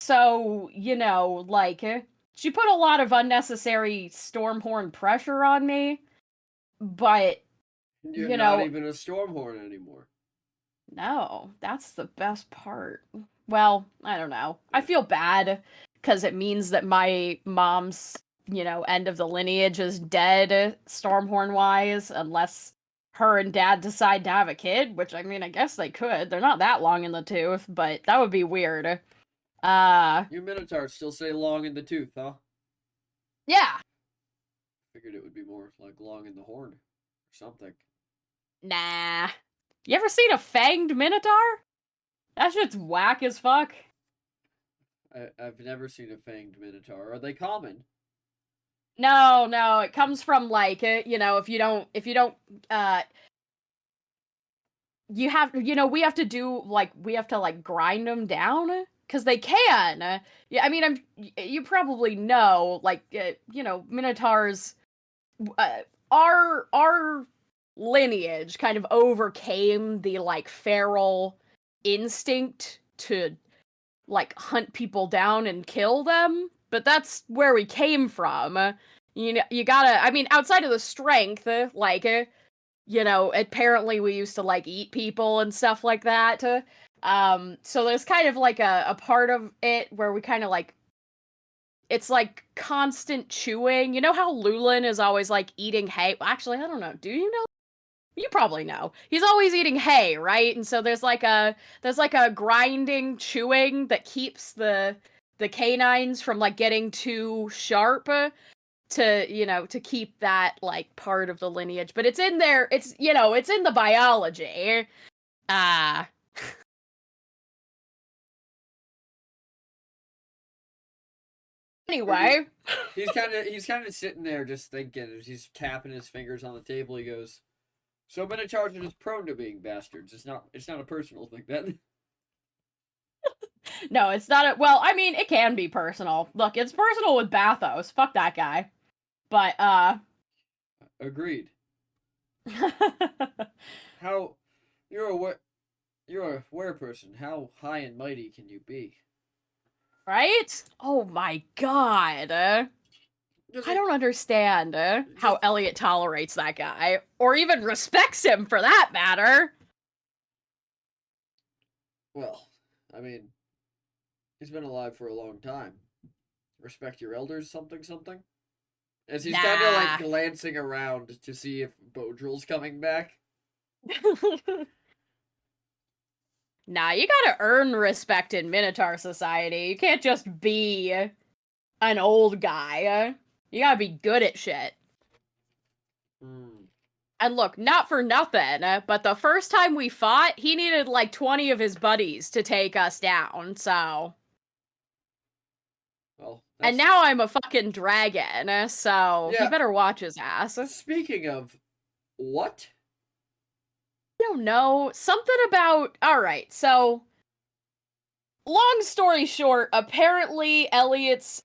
So, you know, like, she put a lot of unnecessary Stormhorn pressure on me, but, You're you not know, even a Stormhorn anymore. no, that's the best part. Well, I don't know. I feel bad because it means that my mom's, you know, end of the lineage is dead, Stormhorn wise, unless her and dad decide to have a kid, which I mean, I guess they could. They're not that long in the tooth, but that would be weird. You Minotaurs still say long in the tooth, huh? Yeah. Figured it would be more like long in the horn or something. Nah. You ever seen a fanged minotaur? That shit's whack as fuck. I've never seen a fanged Minotaur. Are they common? No, it comes from like, you know, if you don't, you have, you know, we have to do like, we have to like grind them down because they can. Yeah, I mean, you probably know, like, you know, minotaurs, uh, our lineage kind of overcame the like feral instinct to like hunt people down and kill them, but that's where we came from. You know, you gotta, I mean, outside of the strength, like, you know, apparently we used to like eat people and stuff like that. So there's kind of like a part of it where we kind of like it's like constant chewing. You know how Lulin is always like eating hay? Actually, I don't know. Do you know? You probably know. He's always eating hay, right? And so there's like a grinding, chewing that keeps the canines from like getting too sharp to keep that like part of the lineage. But it's in there. It's in the biology. Ah. Or he, Anyway, he's kind of sitting there just thinking as he's tapping his fingers on the table. He goes, "So Minotaurs is prone to being bastards. It's not a personal thing then." no, it's not a well, I mean, it can be personal. Look, it's personal with Bathos. Fuck that guy. But Agreed. How you're a you're a were person. How high and mighty can you be? right? Oh my god. Just I don't understand how just Elliot tolerates that guy, or even respects him for that matter. well, I mean, he's been alive for a long time. Respect your elders, something something. As he's kind of like Nah. glancing around to see if Bodril's coming back. Nah, you gotta earn respect in Minotaur society. You can't just be an old guy. You gotta be good at shit. Hmm. And look, not for nothing, but the first time we fought, he needed like 20 of his buddies to take us down, so. Well, And that's now I'm a fucking dragon, so he yeah. better watch his ass. I Speaking of what? don't know. Something about. Alright, so. Long story short, apparently Elliot's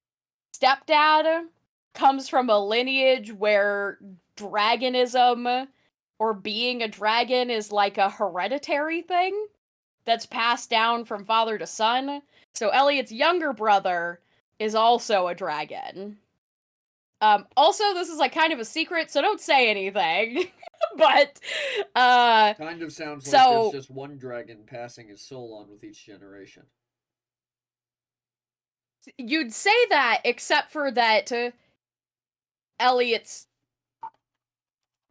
stepdad comes from a lineage where dragonism or being a dragon is like a hereditary thing that's passed down from father to son. So Elliot's younger brother is also a dragon. Also, this is like kind of a secret, so don't say anything. but Kind of sounds like there's so just one dragon passing his soul on with each generation. you'd say that, except for that Elliot's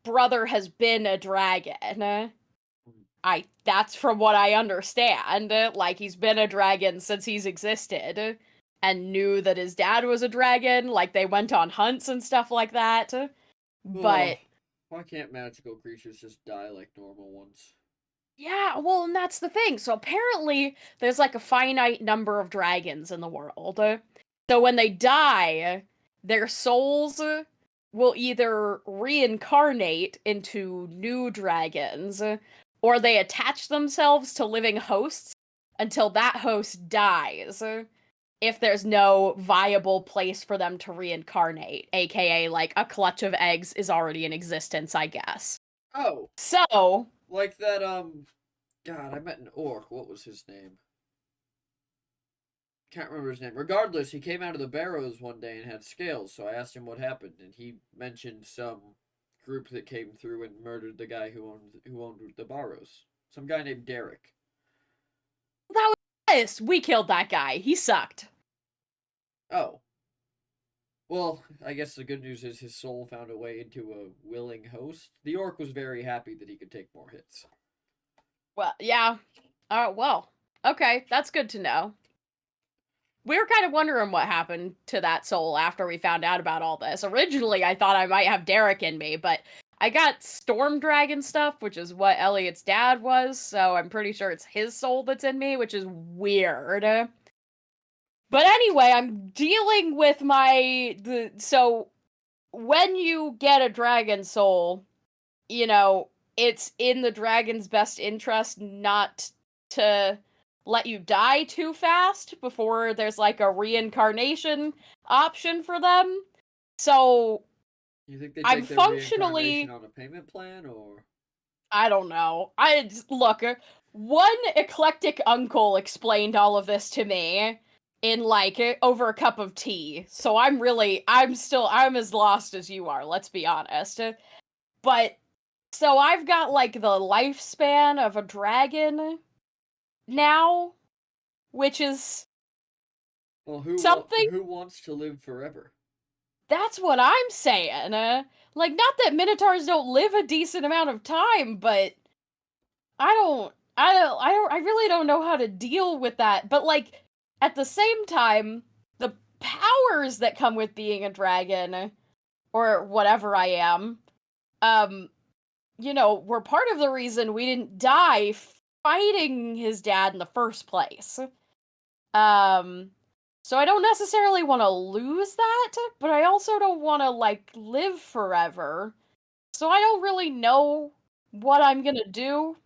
brother has been a dragon. That's from what I understand. Like he's been a dragon since he's existed and knew that his dad was a dragon, like they went on hunts and stuff like that. Oh, But why can't magical creatures just die like normal ones? yeah, well, and that's the thing. So apparently there's like a finite number of dragons in the world. So when they die, their souls will either reincarnate into new dragons or they attach themselves to living hosts until that host dies. If there's no viable place for them to reincarnate, aka like a clutch of eggs is already in existence, I guess. Oh, So, like that, God, I met an orc. What was his name? Can't remember his name. Regardless, he came out of the barrows one day and had scales, so I asked him what happened, and he mentioned some group that came through and murdered the guy who owned the barrows. Some guy named Derek. that was us. We killed that guy. He sucked. Oh. Well, I guess the good news is his soul found a way into a willing host. The orc was very happy that he could take more hits. Well, yeah. Well. Okay, that's good to know. We were kind of wondering what happened to that soul after we found out about all this. Originally, I thought I might have Derek in me, but I got Storm Dragon stuff, which is what Elliot's dad was, so I'm pretty sure it's his soul that's in me, which is weird. But anyway, I'm dealing with so when you get a dragon soul, it's in the dragon's best interest not to let you die too fast before there's like a reincarnation option for them. So You think they I'm take their reincarnation functionally, on a payment plan, or I don't know. Look, one eclectic uncle explained all of this to me in like over a cup of tea. So I'm as lost as you are, let's be honest. But so I've got like the lifespan of a dragon now, which is Well, something. who wants to live forever? That's what I'm saying. Like, not that minotaurs don't live a decent amount of time, but I really don't know how to deal with that. But like, at the same time, the powers that come with being a dragon, or whatever I am, um, were part of the reason we didn't die fighting his dad in the first place. Um, so I don't necessarily want to lose that, but I also don't want to like live forever. So I don't really know what I'm gonna do.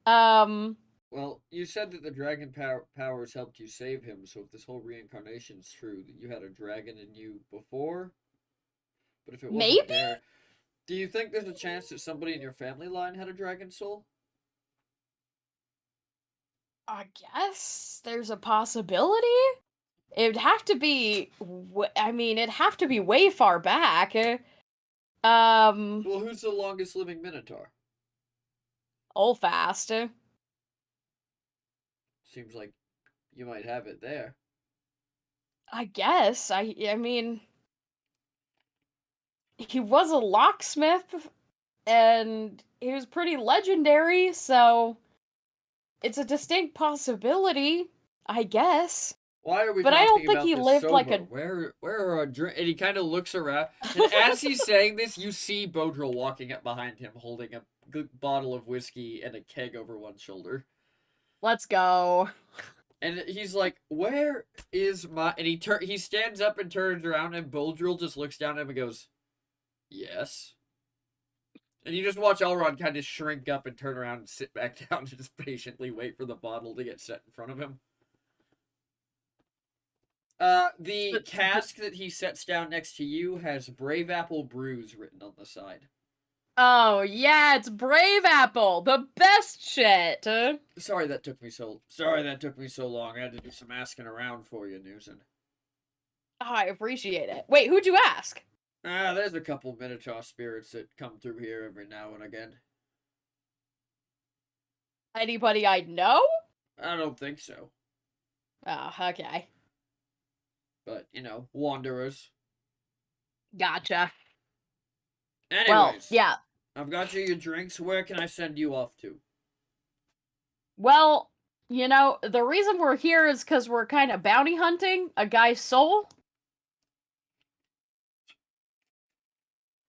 Um, Well, you said that the dragon powers helped you save him, so if this whole reincarnation's true, that you had a dragon in you before, but if it wasn't maybe? there, do you think there's a chance that somebody in your family line had a dragon soul? I guess there's a possibility. It'd have to be. I mean, it'd have to be way far back. Um, Well, who's the longest living minotaur? Old fast. Seems like you might have it there. I guess. I mean, he was a locksmith, and he was pretty legendary, so it's a distinct possibility, I guess. Why are we But I talking don't think about he this lived like sober? a. Where are our drink? And he kind of looks around, and as he's saying this, you see Bodril walking up behind him, holding a bottle of whiskey and a keg over one shoulder. Let's go. And he's like, "Where is my?" And he stands up and turns around, and Bodril just looks down at him and goes, "Yes." And you just watch Elrond kind of shrink up and turn around and sit back down and just patiently wait for the bottle to get set in front of him. The cask that he sets down next to you has Brave Apple Brews written on the side. Oh, yeah, it's Brave Apple, the best shit. Sorry that took me so long. I had to do some asking around for you, Newson. Oh, I appreciate it. Wait, who'd you ask? There's a couple Minotaur spirits that come through here every now and again. Anybody I know? I don't think so. Oh, okay. But, wanderers. Gotcha. Anyways, Well, yeah. I've got you your drinks. Where can I send you off to? Well, the reason we're here is because we're kind of bounty hunting a guy's soul.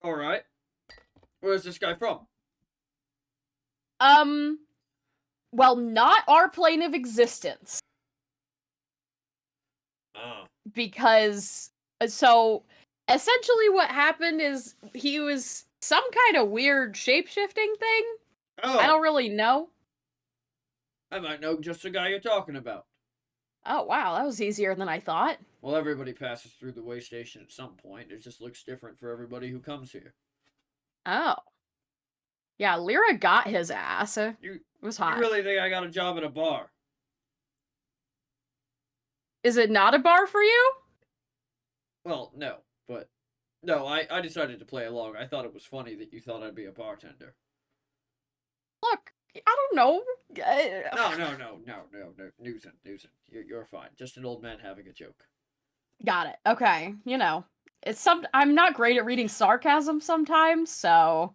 Alright. Where's this guy from? Um, well, not our plane of existence. Oh. Because, so, essentially what happened is he was some kind of weird shape-shifting thing. Oh. I don't really know. I might know just the guy you're talking about. Oh, wow, that was easier than I thought. Well, everybody passes through the way station at some point. It just looks different for everybody who comes here. Oh. Yeah, Lyra got his ass. It You was hot. You really think I got a job at a bar? Is it not a bar for you? Well, no. But, no, I decided to play along. I thought it was funny that you thought I'd be a bartender. Look, I don't know. No, Newson. You're fine. Just an old man having a joke. Got it. Okay. I'm not great at reading sarcasm sometimes, so.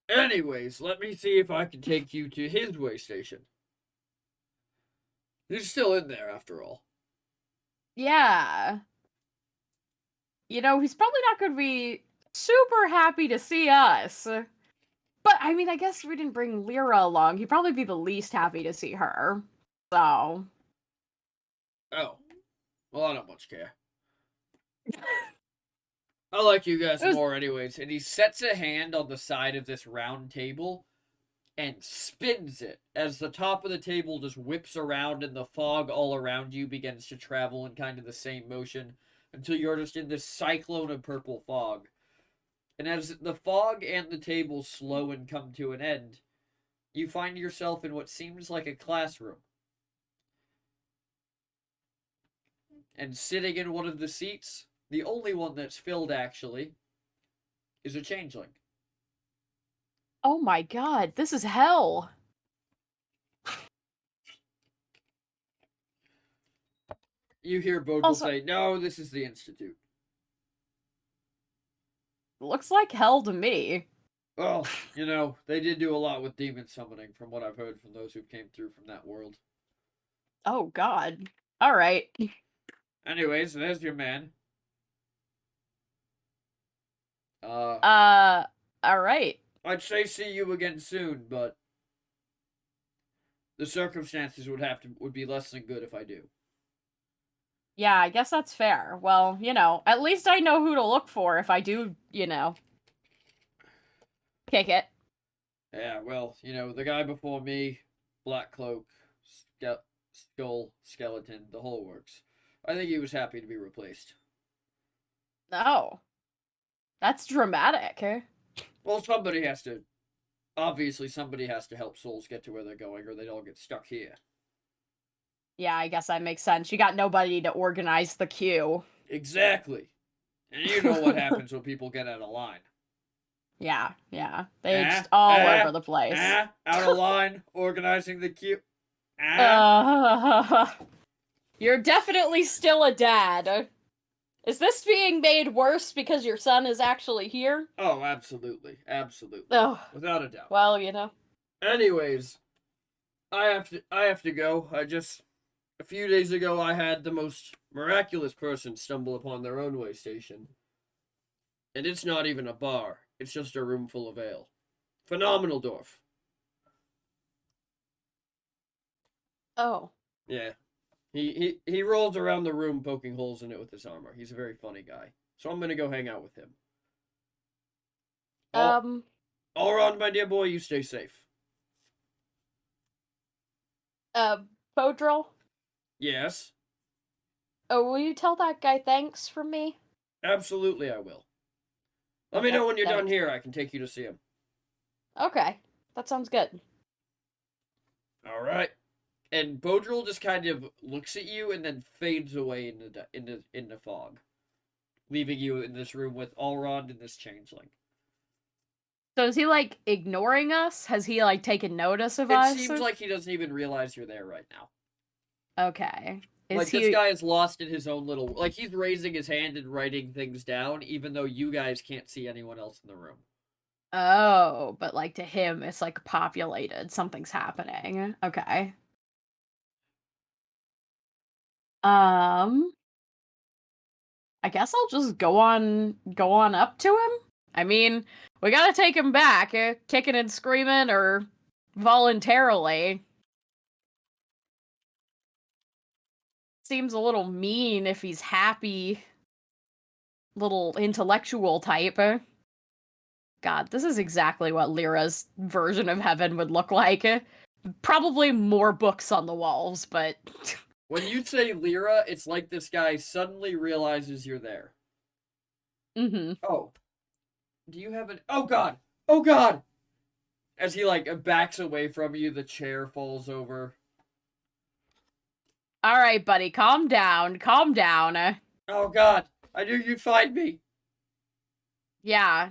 Anyways, let me see if I can take you to his way station. He's still in there, after all. Yeah. He's probably not going to be super happy to see us. But, I mean, I guess we didn't bring Lyra along. He'd probably be the least happy to see her. So. Oh. Well, I don't much care. I like you guys more anyways. And he sets a hand on the side of this round table and spins it as the top of the table just whips around and the fog all around you begins to travel in kind of the same motion until you're just in this cyclone of purple fog. And as the fog and the table slow and come to an end, you find yourself in what seems like a classroom. And sitting in one of the seats, the only one that's filled actually, is a changeling. Oh my god, this is hell. You hear Bodil Also, say, "No, this is the Institute." looks like hell to me. Well, they did do a lot with demon summoning, from what I've heard from those who came through from that world. Oh God. All right. Anyways, there's your man. Uh, Uh. All right. I'd say see you again soon, but the circumstances would be less than good if I do. Yeah, I guess that's fair. Well, at least I know who to look for if I do, kick it. Yeah, well, the guy before me, Black Cloak, Skull, Skeleton, the whole works. I think he was happy to be replaced. Oh, that's dramatic. Well, obviously, somebody has to help souls get to where they're going, or they'd all get stuck here. Yeah, I guess that makes sense. You got nobody to organize the queue. Exactly. And you know what happens when people get out of line. Yeah. They just all over the place. Out of line, organizing the queue. You're definitely still a dad. Is this being made worse because your son is actually here? Oh, absolutely. Absolutely. Oh, without a doubt. well, Anyways, I have to go. A few days ago I had the most miraculous person stumble upon their own way station. And it's not even a bar. It's just a room full of ale. Phenomenal dwarf. Oh. Yeah. He rolls around the room poking holes in it with his armor. He's a very funny guy. So I'm gonna go hang out with him. All around, my dear boy, you stay safe. Podrill? Yes. Oh, will you tell that guy thanks from me? Absolutely I will. Let me know when you're done here. I can take you to see him. Okay. That sounds good. Alright. And Bodrill just kind of looks at you and then fades away in the fog, leaving you in this room with Allrond and this changeling. So is he ignoring us? Has he taken notice of us? It seems like he doesn't even realize you're there right now. Okay. This guy is lost in his own little. He's raising his hand and writing things down, even though you guys can't see anyone else in the room. Oh, but to him, it's populated. Something's happening. Okay. I guess I'll just go on up to him. I mean, we gotta take him back, kicking and screaming or voluntarily. Seems a little mean if he's happy. Little intellectual type. God, this is exactly what Lyra's version of heaven would look like. Probably more books on the walls, but... When you say Lyra, it's like this guy suddenly realizes you're there. Mm-hmm. Oh. Do you have an... Oh, God! Oh, God! As he, backs away from you, the chair falls over. Alright, buddy, calm down. Calm down. Oh, God! I knew you'd find me! Yeah,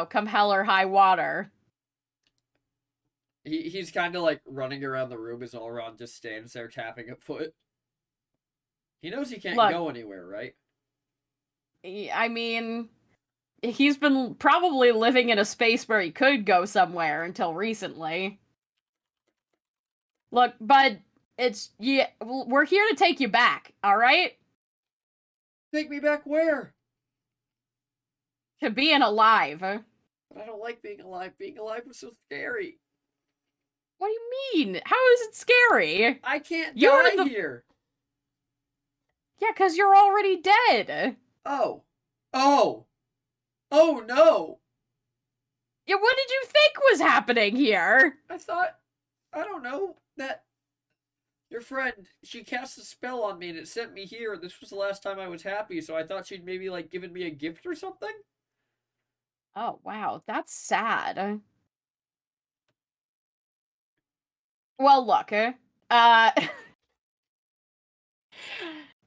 come hell or high water. He's kind of, running around the room as Elrond just stands there tapping a foot. He knows he can't go anywhere, right? I mean, he's been probably living in a space where he could go somewhere until recently. Look, bud, we're here to take you back, alright? Take me back where? To being alive. But I don't like being alive. Being alive was so scary. What do you mean? How is it scary? I can't die here. Yeah, because you're already dead. Oh. Oh. Oh, no. Yeah, what did you think was happening here? I thought, I don't know, that your friend, she cast a spell on me and it sent me here. This was the last time I was happy, so I thought she'd maybe, given me a gift or something? Oh, wow, that's sad. Well, look,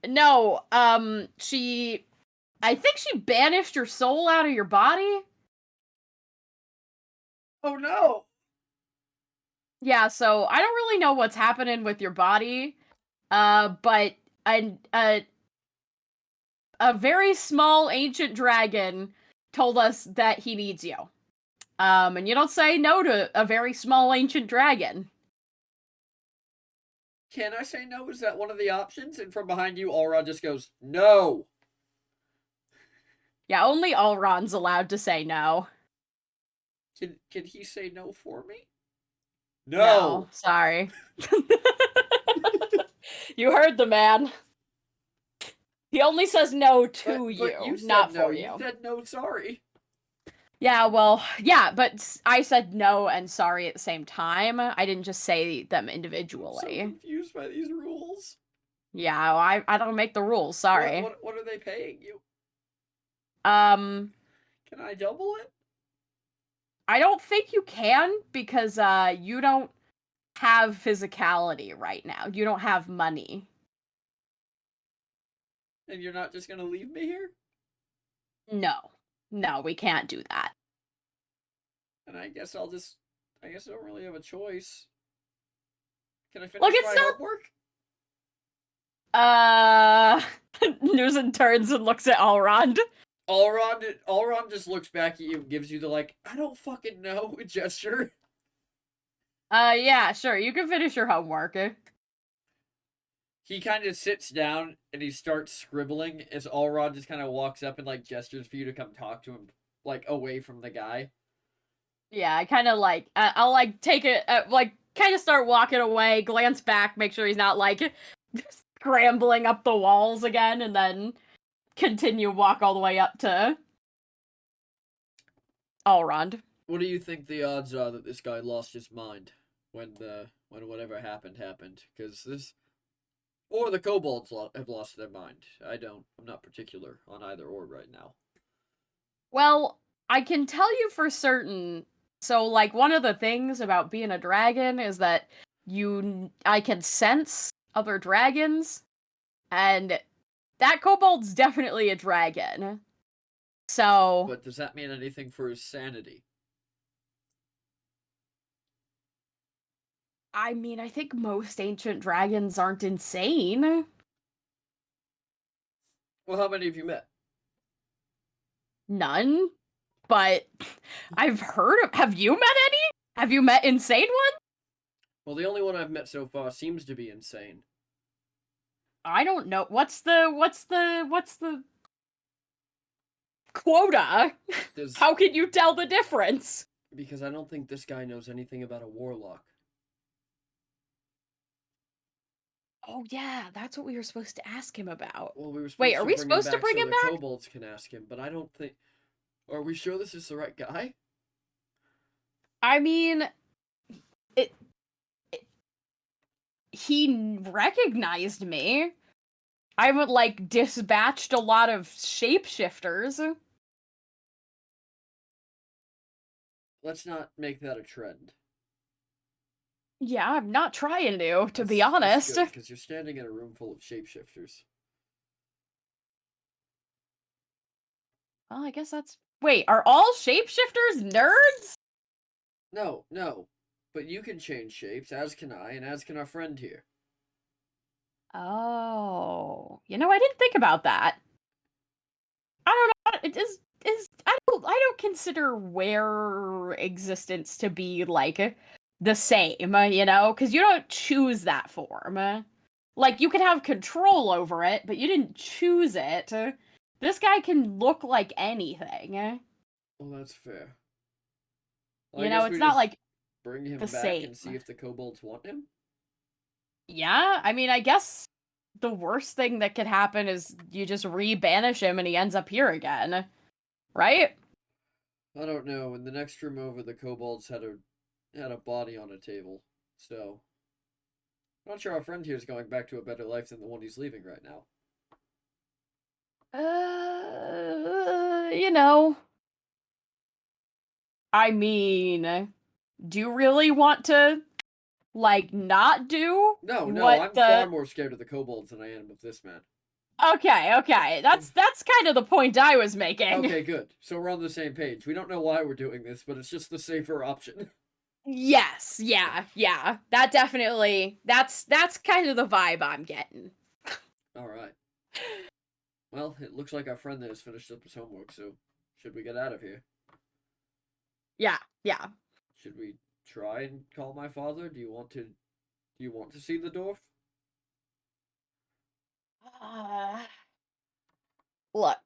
no, I think she banished your soul out of your body. Oh, no. Yeah, so I don't really know what's happening with your body, but a very small ancient dragon told us that he needs you. And you don't say no to a very small ancient dragon. Can I say no? Is that one of the options? And from behind you, Alrod just goes, no! Yeah, only Elrond's allowed to say no. Can he say no for me? No, No! sorry. You heard the man. He only says no to But you, you said not no. for You you. said no, sorry. Yeah, well, yeah, but I said no and sorry at the same time. I didn't just say them I'm so individually. confused by these rules. Yeah, well, I don't make the rules, sorry. What are they paying you? Um, Can I double it? I don't think you can because you don't have physicality right now. You don't have money. And you're not just gonna leave me here? No. No, we can't do that. And I guess I don't really have a choice. Can I Look, finish it's my homework? Newson turns and looks at Elrond. Alron just looks back at you and gives you the like, I don't fucking know gesture. Yeah, sure. You can finish your homework. He kind of sits down and he starts scribbling as Alron just kind of walks up and like gestures for you to come talk to him, like away from the guy. Yeah, I kind of like I'll like take it like kind of start walking away, glance back, make sure he's not like scrambling up the walls again, and then continue walk all the way up to Elrond. What do you think the odds are that this guy lost his mind when whatever happened happened? Because this or the kobolds have lost their mind. I'm not particular on either or right now. Well, I can tell you for certain. So, like, one of the things about being a dragon is that I can sense other dragons, and that kobold's definitely a dragon. So, But does that mean anything for his sanity? I mean, I think most ancient dragons aren't insane. Well, how many have you met? None, but I've heard of. Have you met any? Have you met insane ones? Well, the only one I've met so far seems to be insane. I don't know. What's the quota? Does How can you tell the difference? Because I don't think this guy knows anything about a warlock. Oh yeah, that's what we were supposed to ask him about. Well, we were supposed Wait, to are we bring supposed him to back bring so him the back? kobolds can ask him, but I don't think. Are we sure this is the right guy? I mean, it he recognized me. I would like dispatched a lot of shapeshifters. Let's not make that a trend. Yeah, I'm not trying to be honest. Because you're standing in a room full of shapeshifters. Well, I guess that's. Wait, are all shapeshifters nerds? No. But you can change shapes, as can I, and as can our friend here. Oh, I didn't think about that. I don't know. It is I don't consider wear existence to be like the same, because you don't choose that form. Like you can have control over it, but you didn't choose it. This guy can look like anything. Well, that's fair. Well, I guess It's we not just like bring him the back same. and see if the kobolds want him. Yeah, I mean, I guess the worst thing that could happen is you just re-banish him and he ends up here again. Right? I don't know. In the next room over, the kobolds had a body on a table. So, I'm not sure our friend here is going back to a better life than the one he's leaving right now. You know. I mean, do you really want to, like, not do No, what I'm the... far more scared of the kobolds than I am of this man. Okay. That's kind of the point I was making. Okay, good. So we're on the same page. We don't know why we're doing this, but it's just the safer option. Yes, yeah. That definitely... That's kind of the vibe I'm getting. Alright. Well, it looks like our friend there has finished up his homework, so should we get out of here? Yeah, yeah. Should we try and call my father? Do you want to see the dwarf? Uh, Look,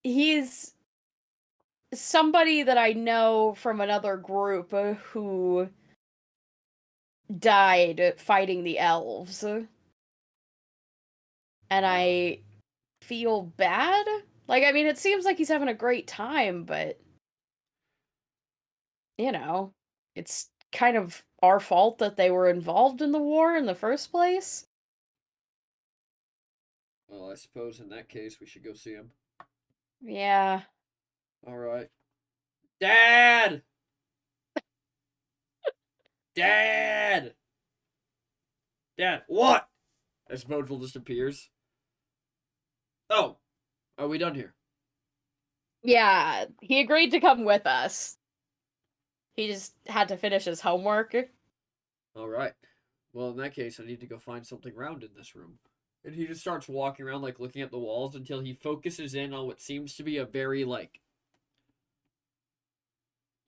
he's somebody that I know from another group who died fighting the elves. And Ah, I feel bad. Like, I mean, it seems like he's having a great time, but, you know, it's kind of our fault that they were involved in the war in the first place. well, I suppose in that case we should go see him. Yeah. Alright. Dad! Dad! Dad, what? As Modal just appears. Oh, are we done here? Yeah, he agreed to come with us. He just had to finish his homework. Alright. Well, in that case, I need to go find something round in this room. And he just starts walking around, like, looking at the walls until he focuses in on what seems to be a very, like,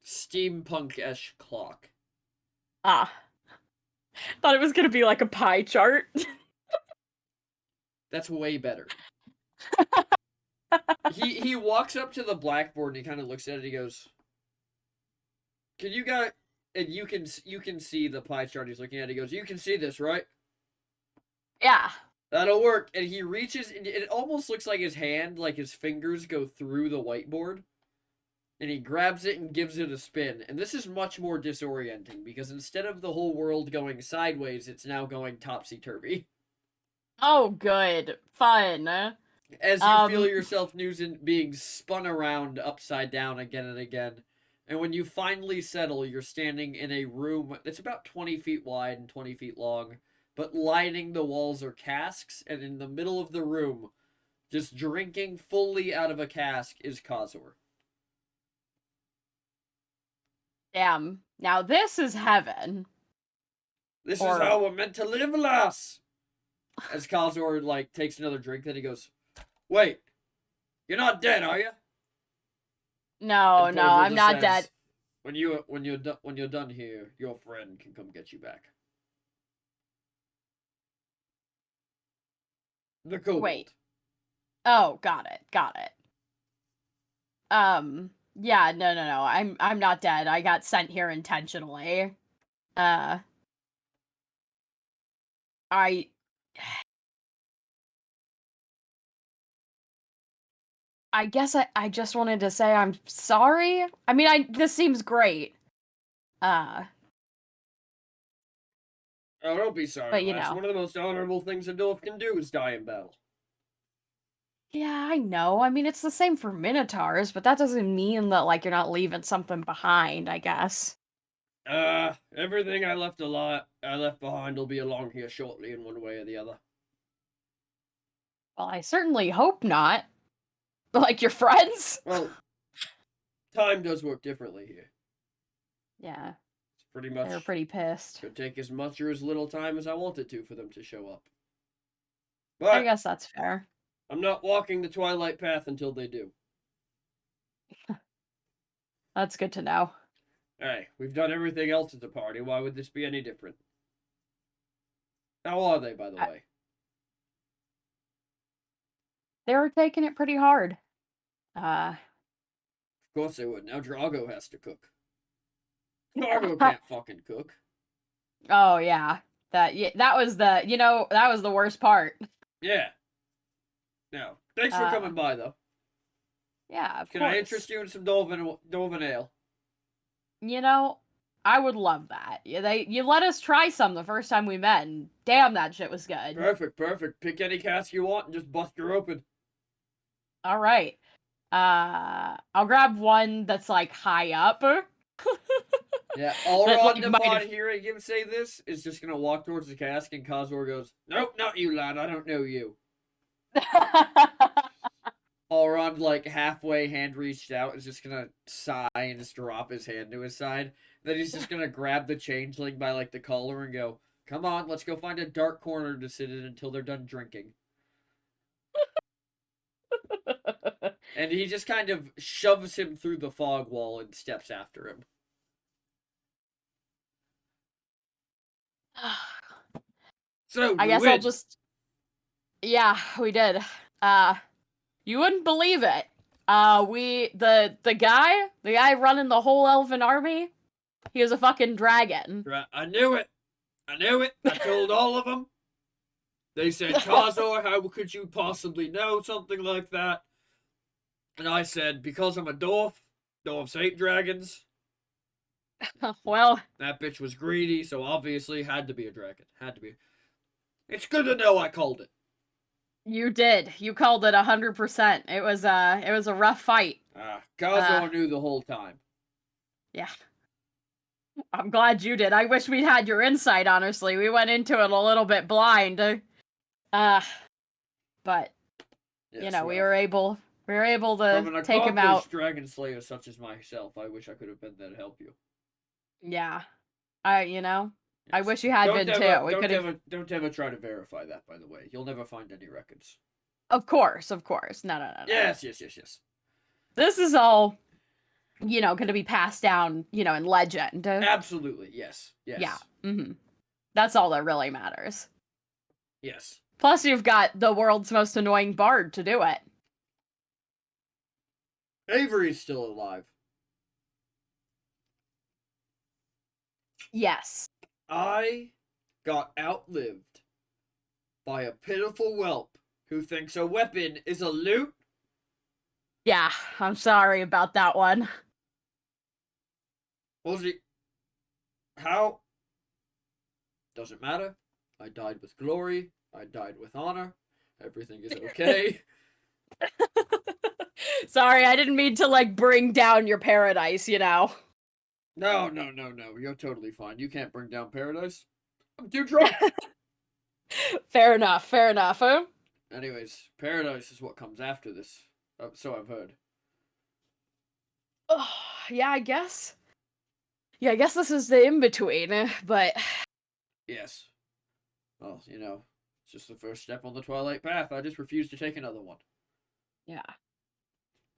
steampunk-esque clock. Ah. Thought it was gonna be like a pie chart. That's way better. He walks up to the blackboard and he kind of looks at it. He goes, "Can you guys?" And you can see the pie chart he's looking at. He goes, "You can see this, right? Yeah. That'll work." And he reaches, and it almost looks like his hand, like his fingers go through the whiteboard. And he grabs it and gives it a spin. And this is much more disorienting because instead of the whole world going sideways, it's now going topsy turvy. Oh, good. Fun. As you feel Um, yourself being spun around upside down again and again. And when you finally settle, you're standing in a room that's about 20 feet wide and 20 feet long, but lining the walls are casks, and in the middle of the room, just drinking fully out of a cask, is Kazor. damn. Now this is heaven. This is Or how we're meant to live, lass! As Kazor, like, takes another drink, then he goes, "Wait, you're not dead, are you?" no, And no, Portal I'm just not says, dead. when you're done here, your friend can come get you back. The Wait. kobold. Oh, got it. Got it. Yeah, no, no, no. I'm not dead. I got sent here intentionally. Uh I I guess I just wanted to say I'm sorry. I mean, this seems great. Uh, Oh, don't be sorry, but you lass. know. One of the most honorable things a dwarf can do is die in battle. Yeah, I know. I mean, it's the same for minotaurs, but that doesn't mean that like you're not leaving something behind, I guess. Everything I left behind will be along here shortly in one way or the other. Well, I certainly hope not. Like your friends? Well, time does work differently here. Yeah, It's pretty they were much pretty pissed. could take as much or as little time as I want it to for them to show up. I But guess that's fair. I'm not walking the Twilight Path until they do. That's good to know. Hey, we've done everything else at the party. Why would this be any different? How are they, by the I, way? they were taking it pretty hard. Uh, Of course they would. Now Drago has to cook. Drago can't fucking cook. oh yeah. That was that was the worst part. Yeah. Now, thanks for Uh, coming by, though. yeah, of Can I course. interest you in some Dolphin Ale? You know, I would love that. You let us try some the first time we met, and damn, that shit was good. Perfect, perfect. Pick any cask you want and just bust her open. All right. I'll grab one that's like high up. Yeah, That Elrond like might upon have. hearing him say this is just gonna walk towards the cask, and Khazor goes, "Nope, not you, lad. I don't know you." Elrond, like halfway hand reached out, is just gonna sigh and just drop his hand to his side. Then he's just gonna grab the changeling by like the collar and go, Come on, let's go find a dark corner to sit in until they're done drinking. And he just kind of shoves him through the fog wall and steps after him. So, I we guess I'll win. just. Yeah, we did. You wouldn't believe it. The guy running the whole elven army, he was a fucking dragon. I knew it. I knew it. I told all of them. They said, Kazor, how could you possibly know something like that? And I said, because I'm a dwarf. Dwarves hate dragons. Well, That bitch was greedy, so obviously had to be a dragon. Had to be. It's good to know I called it. you did. You called it 100%. It was a rough fight. Kazor knew the whole time. Yeah. I'm glad you did. I wish we'd had your insight, honestly. We went into it a little bit blind. But Yes, you know, well, we were able from to an take him out. accomplished dragon slayer such as myself, I wish I could have been there to help you. Yeah. Yes. I wish you had been too. We could have. Don't ever try to verify that, by the way. You'll never find any records. Of course. No. Yes. This is all, going to be passed down, in legend. Absolutely, yes. Yeah. That's all that really matters. Yes. Plus, you've got the world's most annoying bard to do it. Avery's still alive. Yes. I got outlived by a pitiful whelp who thinks a weapon is a loot. Yeah, I'm sorry about that one. Was he? How? Doesn't matter. I died with glory. I died with honor. Everything is okay. Sorry, I didn't mean to, bring down your paradise, No. You're totally fine. You can't bring down paradise. I'm too drunk. Fair enough, huh? Anyways, paradise is what comes after this. So I've heard. Oh, yeah, I guess. Yeah, I guess this is the in-between, but... Yes. Well, it's just the first step on the Twilight Path. I just refuse to take another one. Yeah.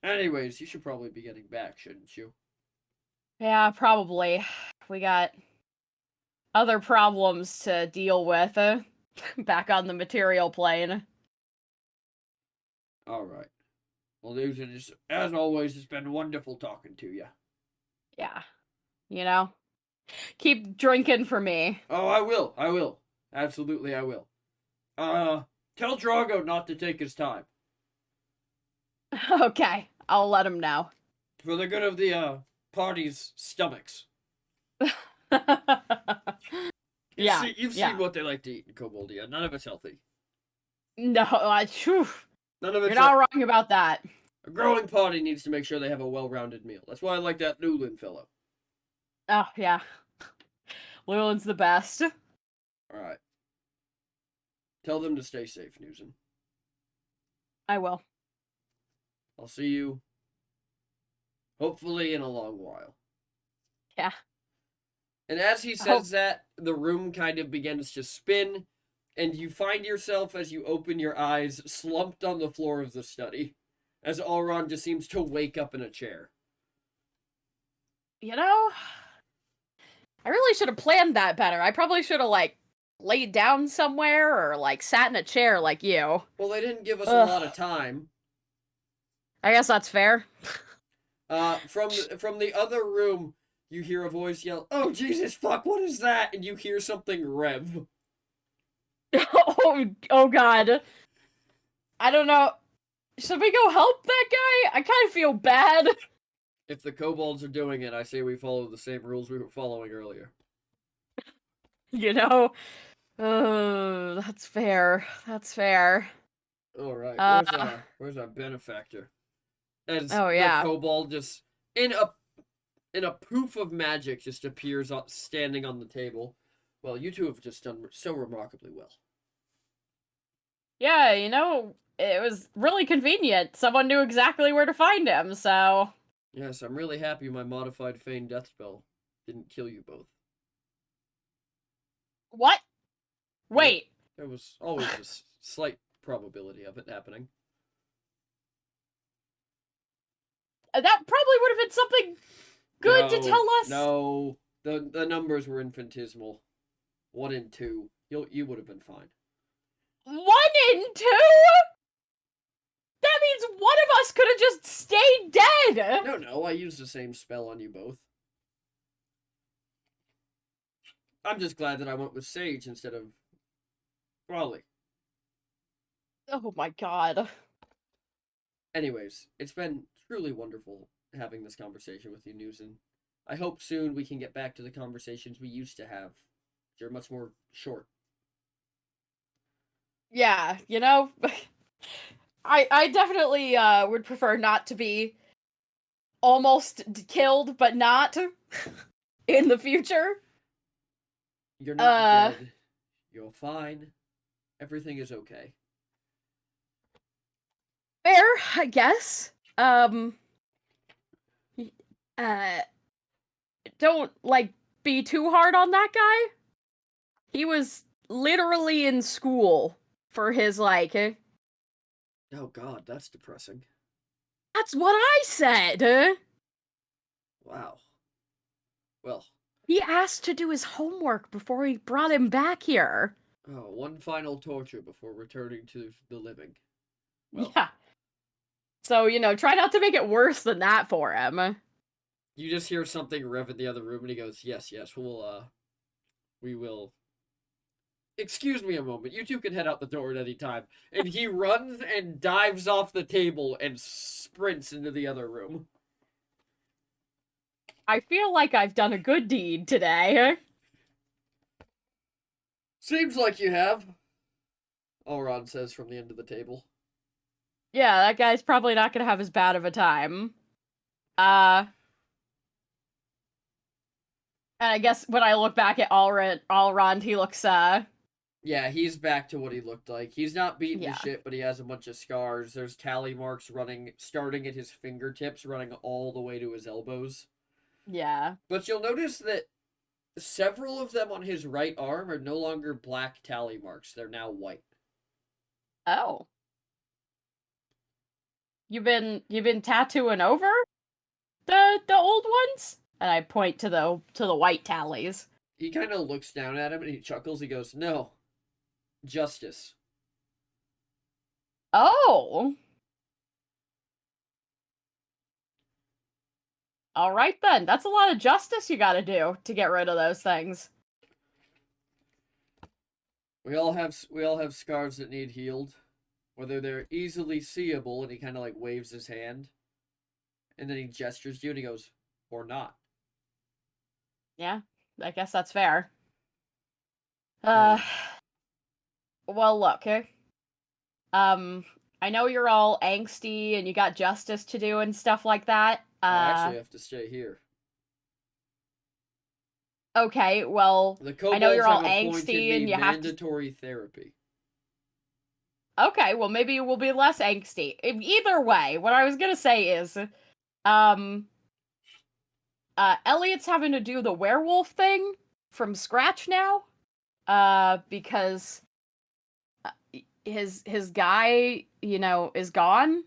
Anyways, you should probably be getting back, shouldn't you? Yeah, probably. We got other problems to deal with, back on the material plane. Alright. Well, Susan, as always, it's been wonderful talking to you. Yeah. Keep drinking for me. Oh, I will. Absolutely, I will. Tell Drago not to take his time. Okay, I'll let him know. For the good of the, party's stomachs. You've seen what they like to eat in Koboldia. None of it's healthy. No, None of it's you're not wrong about that. A growing party needs to make sure they have a well-rounded meal. That's why I like that Newland fellow. Oh, yeah. Llewellyn's the best. Alright. Tell them to stay safe, Newson. I will. I'll see you, hopefully, in a long while. Yeah. And as he says that, the room kind of begins to spin, and you find yourself, as you open your eyes, slumped on the floor of the study, as Elrond just seems to wake up in a chair. I really should have planned that better. I probably should have, laid down somewhere or, sat in a chair like you. Well, they didn't give us a lot of time. I guess that's fair. From the other room, you hear a voice yell, "Oh, Jesus, fuck, what is that?" And you hear something rev. Oh, God. I don't know. Should we go help that guy? I kind of feel bad. If the kobolds are doing it, I say we follow the same rules we were following earlier. That's fair. That's fair. Alright, where's our benefactor? As the kobold just, in a poof of magic, just appears standing on the table. Well, you two have just done so remarkably well. Yeah, it was really convenient. Someone knew exactly where to find him, so... Yes, I'm really happy my modified Feign Death spell didn't kill you both. What? Wait, There was always a slight probability of it happening. that probably would have been something good to No, tell us. no. The numbers were infinitesimal. 1 in 2. You would have been fine. 1 in 2? That means one of us could have just stayed dead. No, I used the same spell on you both. I'm just glad that I went with Sage instead of Raleigh. Oh my god. Anyways, it's been truly wonderful having this conversation with you, Newson. I hope soon we can get back to the conversations we used to have. They're much more short. Yeah, I definitely would prefer not to be almost killed, but not in the future. You're not dead. You're fine. Everything is okay. Fair, I guess. Uh, don't, be too hard on that guy. He was literally in school for his, Oh god, that's depressing. that's what I said! Wow. Well, He asked to do his homework before he brought him back here. one final torture before returning to the living. Well, Yeah. So, try not to make it worse than that for him. you just hear something rev in the other room and he goes, yes, we will. Excuse me a moment. You two can head out the door at any time. And he runs and dives off the table and sprints into the other room. I feel like I've done a good deed today. Seems like you have, Elrond says from the end of the table. Yeah, that guy's probably not gonna have as bad of a time. And I guess when I look back at Alrond, he looks, Yeah, he's back to what he looked like. He's not beaten Yeah. to shit, but he has a bunch of scars. There's tally marks starting at his fingertips, running all the way to his elbows. yeah. But you'll notice that several of them on his right arm are no longer black tally marks. They're now white. Oh. You've been tattooing over the old ones? And I point to the white tallies. He kind of looks down at him and he chuckles. He goes, "No, justice." Oh. All right then. That's a lot of justice you got to do to get rid of those things. We all have scars that need healed, whether they're easily seeable. And he kind of like waves his hand, and then he gestures to you and he goes, "Or not." Yeah, I guess that's fair. Oh. Well, look, I know you're all angsty and you got justice to do and stuff like that. I actually have to stay here. Okay, well, The I know kobolds you're all have appointed angsty me and you have to. mandatory therapy. Okay, well, maybe you will be less angsty. Either way, what I was gonna say is, um, Elliot's having to do the werewolf thing from scratch now, because his guy, is gone.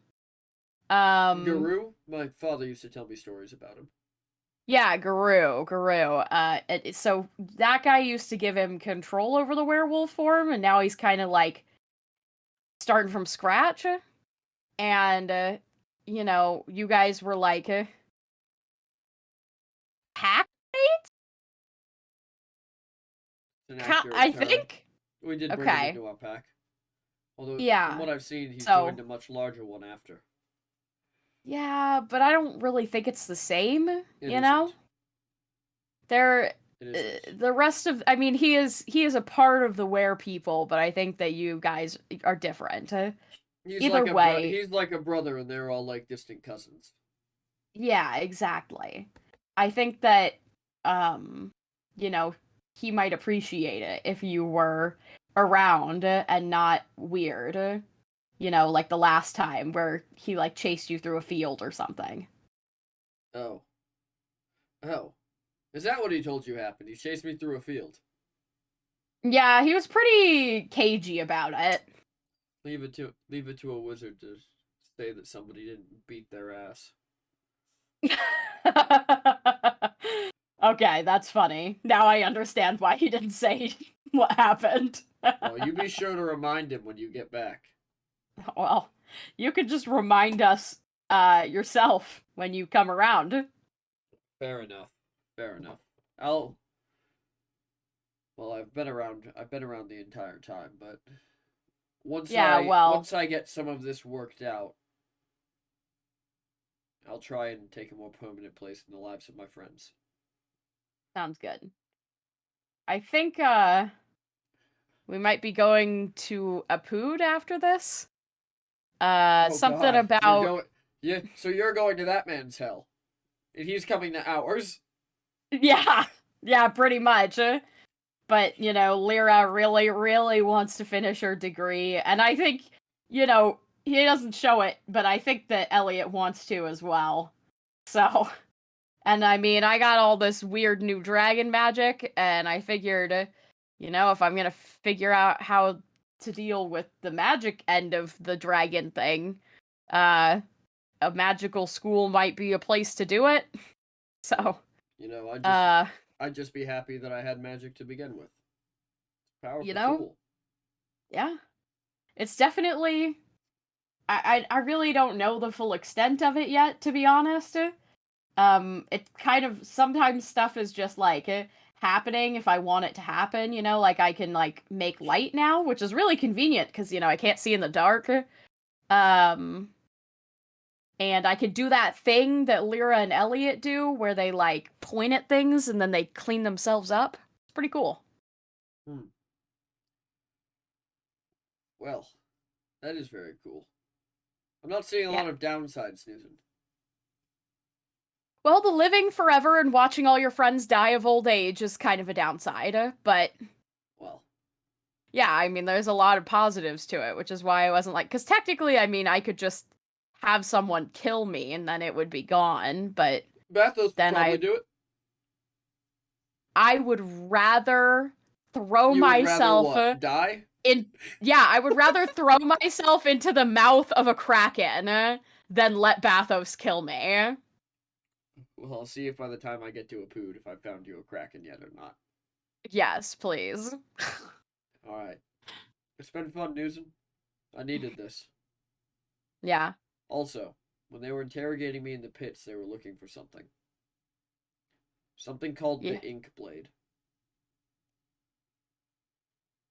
Guru? My father used to tell me stories about him. Yeah, Guru. So that guy used to give him control over the werewolf form, and now he's kind of like starting from scratch. And you guys were like pack mates. It's an accurate I term. think. We did bring him into our pack. Although, Yeah. from what I've seen, he's So- joined a much larger one after. Yeah, but I don't really think it's the same. It you know, isn't. they're It isn't. the rest of. I mean, he is a part of the were people, but I think that you guys are different. He's either like way- he's like a brother, and they're all like distant cousins. Yeah, exactly. I think that he might appreciate it if you were around and not weird. Like the last time where he like chased you through a field or something. Oh. Oh. Is that what he told you happened? He chased me through a field. Yeah, he was pretty cagey about it. Leave it to a wizard to say that somebody didn't beat their ass. Okay, that's funny. Now I understand why he didn't say what happened. Well, you be sure to remind him when you get back. Well, you could just remind us yourself when you come around. Fair enough. Fair enough. I'll. Well, I've been around. I've been around the entire time, but once Yeah, I well, once I get some of this worked out, I'll try and take a more permanent place in the lives of my friends. sounds good. I think we might be going to a pood after this. Oh Something God, you're about going. Yeah, so you're going to that man's hell, and he's coming to ours. yeah, yeah, pretty much. But, Lyra really, really wants to finish her degree. And I think, he doesn't show it, but I think that Elliot wants to as well. So, and I mean, I got all this weird new dragon magic, and I figured, if I'm gonna figure out how to deal with the magic end of the dragon thing, uh, a magical school might be a place to do it. Well, So, you know, uh, I'd just be happy that I had magic to begin with. you Powerful know, tool. yeah, it's definitely I really don't know the full extent of it yet, to be honest. It kind of sometimes stuff is just like happening if I want it to happen, like I can like make light now, which is really convenient because I can't see in the dark. Um, and I could do that thing that Lyra and Elliot do where they like point at things and then they clean themselves up. It's pretty cool. Hmm. Well, that is very cool. I'm not seeing a Yeah. lot of downsides, Susan. Well, the living forever and watching all your friends die of old age is kind of a downside, but Well, yeah, I mean, there's a lot of positives to it, which is why I wasn't like, because technically, I mean, I could just have someone kill me and then it would be gone, but Bathos would then probably do it. I would rather throw You would rather myself what? Die? in, yeah, I would rather throw myself into the mouth of a kraken than let Bathos kill me. Well, I'll see if by the time I get to a pood if I found you a kraken yet or not. Yes, please. All right. It's been fun, Newsom. I needed this. Yeah. Also, when they were interrogating me in the pits, they were looking for something. Something called Yeah. the ink blade.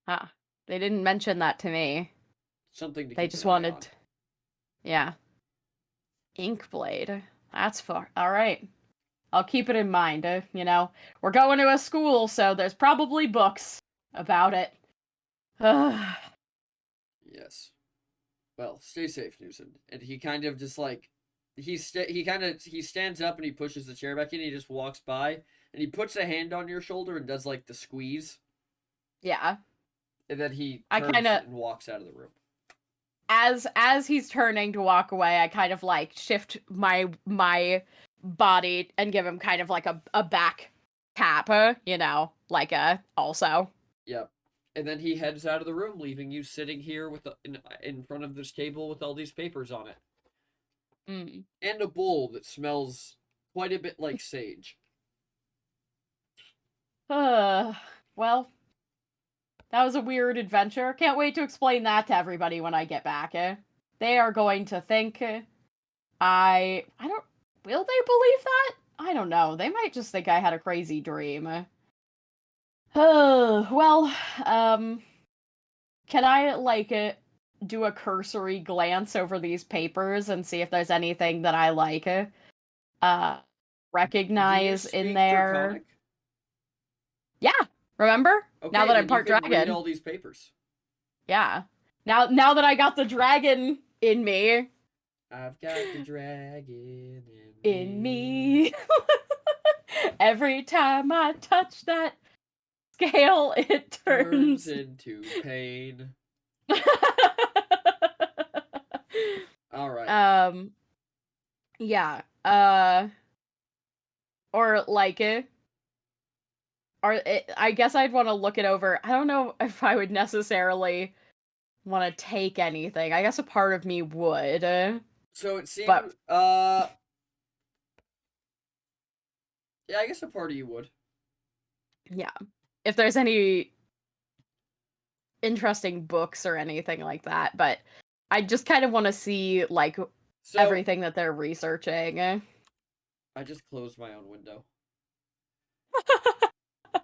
Huh. They didn't mention that to me. Something to They keep an just eye wanted, on. yeah. Inkblade. That's far. All right. I'll keep it in mind. We're going to a school, so there's probably books about it. Yes. Well, stay safe, Newsom. And he kind of just like he stands up and he pushes the chair back in. And he just walks by and he puts a hand on your shoulder and does like the squeeze, Yeah. and then he I kind turns of and walks out of the room. as he's turning to walk away, I kind of like shift my body and give him kind of like a back tap, like a also. Yep. And then he heads out of the room, leaving you sitting here in front of this table with all these papers on it, Mm. and a bowl that smells quite a bit like sage. Well, that was a weird adventure. Can't wait to explain that to everybody when I get back. They are going to think I don't will they believe that? I don't know. They might just think I had a crazy dream. Well, um can I like do a cursory glance over these papers and see if there's anything that I like uh Do you recognize in speak there? Draconic? Yeah, remember? Now Okay, that I'm then you part can read dragon. all these papers. Yeah. Now that I got the dragon in me, I've got the dragon in in me. me. Every time I touch that scale, it Turns turns. into pain. All right. um, yeah. Or like it. I guess I'd want to look it over. I don't know if I would necessarily want to take anything. I guess a part of me would, So it seems, but yeah, I guess a part of you would. yeah. If there's any interesting books or anything like that, but I just kind of want to see like So everything that they're researching. I just closed my own window.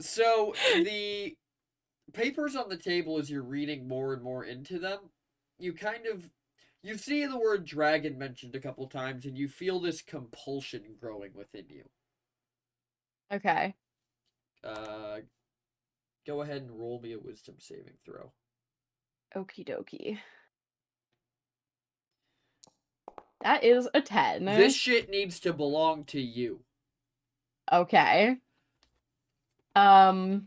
So the papers on the table, as you're reading more and more into them, you kind of you see the word dragon mentioned a couple times, and you feel this compulsion growing within you. Okay. Uh, Go ahead and roll me a wisdom saving throw. Okie dokie. That is a This 10. shit needs to belong to you. Okay. Um,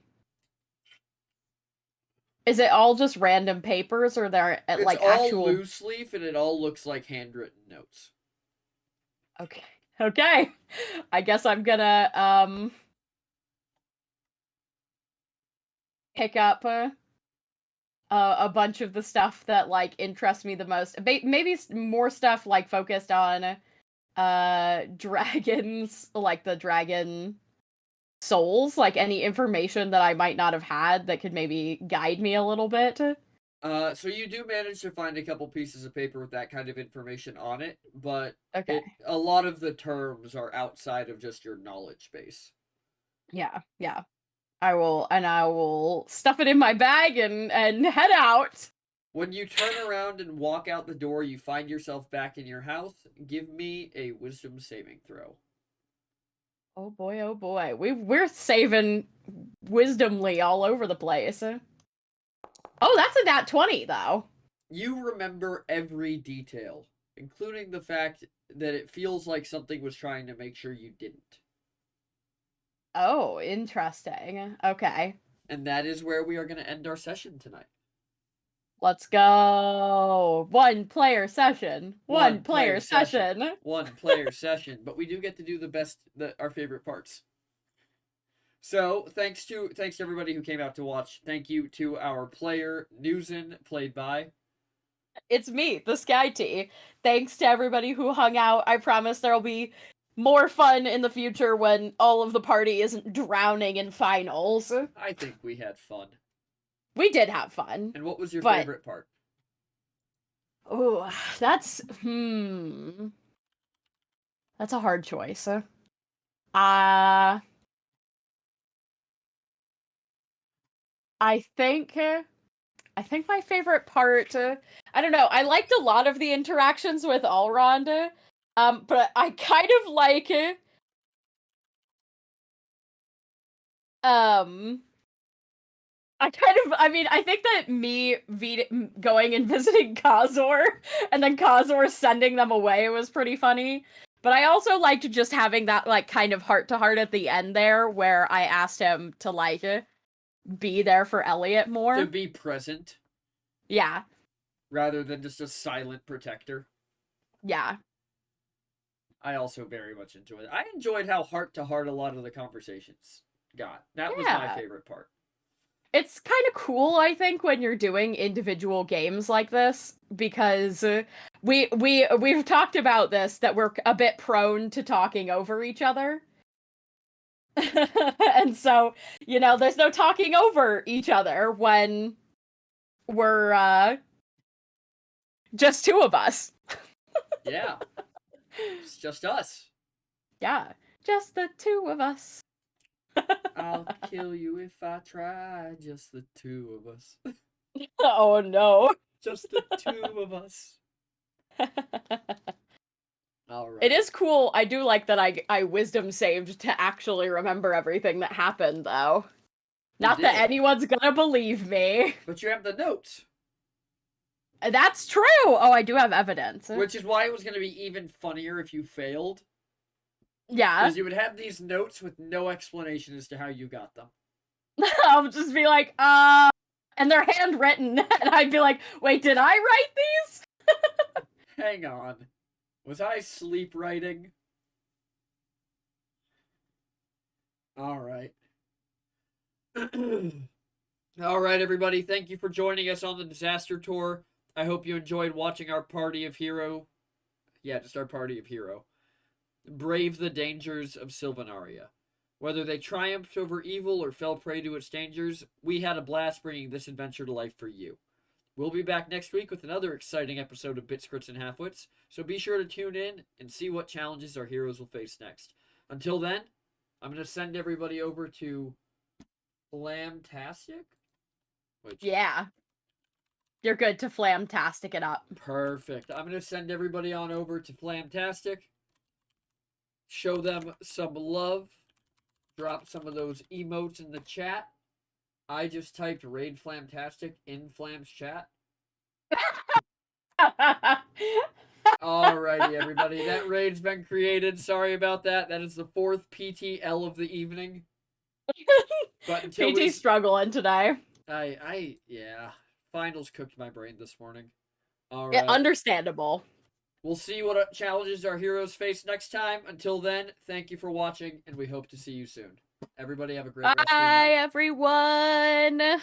is it all just random papers or there It's like all actual? loose leaf, and it all looks like handwritten notes. Okay. Okay. I guess I'm gonna pick up a bunch of the stuff that like interests me the most. Maybe more stuff like focused on dragons, like the dragon souls, like any information that I might not have had that could maybe guide me a little bit. So you do manage to find a couple pieces of paper with that kind of information on it, but Okay. it a lot of the terms are outside of just your knowledge base. Yeah. Yeah. I will stuff it in my bag and head out. When you turn around and walk out the door, you find yourself back in your house. Give me a wisdom saving throw. Oh boy, oh boy. We're saving wisdomly all over the place. Oh, that's a nat 20 though. You remember every detail, including the fact that it feels like something was trying to make sure you didn't. Oh, interesting. Okay. And that is where we are going to end our session tonight. Let's go. One player session. One One player player session. session. One player session. But we do get to do our favorite parts. So thanks to everybody who came out to watch. Thank you to our player Newsen, played by. It's me, the Sky Tea. Thanks to everybody who hung out. I promise there'll be more fun in the future when all of the party isn't drowning in finals. I think we had fun. We did have fun, And what was your but favorite part? oh, that's that's a hard choice. I think I think my favorite part, I don't know. I liked a lot of the interactions with Allround, but I kind of like, um, I mean, I think that going and visiting Kazor and then Kazor sending them away was pretty funny. But I also liked just having that like kind of heart to heart at the end there, where I asked him to like be there for Elliot To more. be present Yeah, rather than just a silent protector. yeah, I also very much enjoyed it. I enjoyed how heart to heart a lot of the conversations got. That was my yeah. favorite part. It's kind of cool, I think, when you're doing individual games like this because we've talked about this that we're a bit prone to talking over each other. And so, there's no talking over each other when we're just two of us. Yeah. It's just us. Yeah, just the two of us. I'll kill you if I try. Just the two of us. Oh no. Just the two of us. All It right. is cool. I do like that I wisdom saved to actually remember everything that happened, though. You Not that did. anyone's gonna believe me. But you have the notes. That's true! Oh, I do have evidence. Which is why it was going to be even funnier if you failed. Yeah. Because you would have these notes with no explanation as to how you got them. I'll just be like, and they're handwritten. And I'd be like, wait, did I write these? Hang on. Was I sleep writing? All right. All right, everybody. Thank you for joining us on the disaster tour. I hope you enjoyed watching our party of hero. Yeah, just our party of hero. Brave the dangers of Sylvanaria. Whether they triumphed over evil or fell prey to its dangers, we had a blast bringing this adventure to life for you. We'll be back next week with another exciting episode of Bits, Crits, and Halfwits, so be sure to tune in and see what challenges our heroes will face next. Until then, I'm going to send everybody over to Flamtastic. Yeah. You're good to flamtastic it up. Perfect. I'm going to send everybody on over to Flamtastic. Show them some love. Drop some of those emotes in the chat. I just typed Raid Flamtastic in Flam's chat. Alrighty, everybody. That raid's been created. Sorry about that. That is the 4th PTL of the evening. But until PT's struggling today. Yeah. Finals cooked my brain this morning. All Yeah, right. understandable. We'll see what challenges our heroes face next time. Until then, thank you for watching, and we hope to see you soon. Everybody have a great rest of your night. Bye, everyone.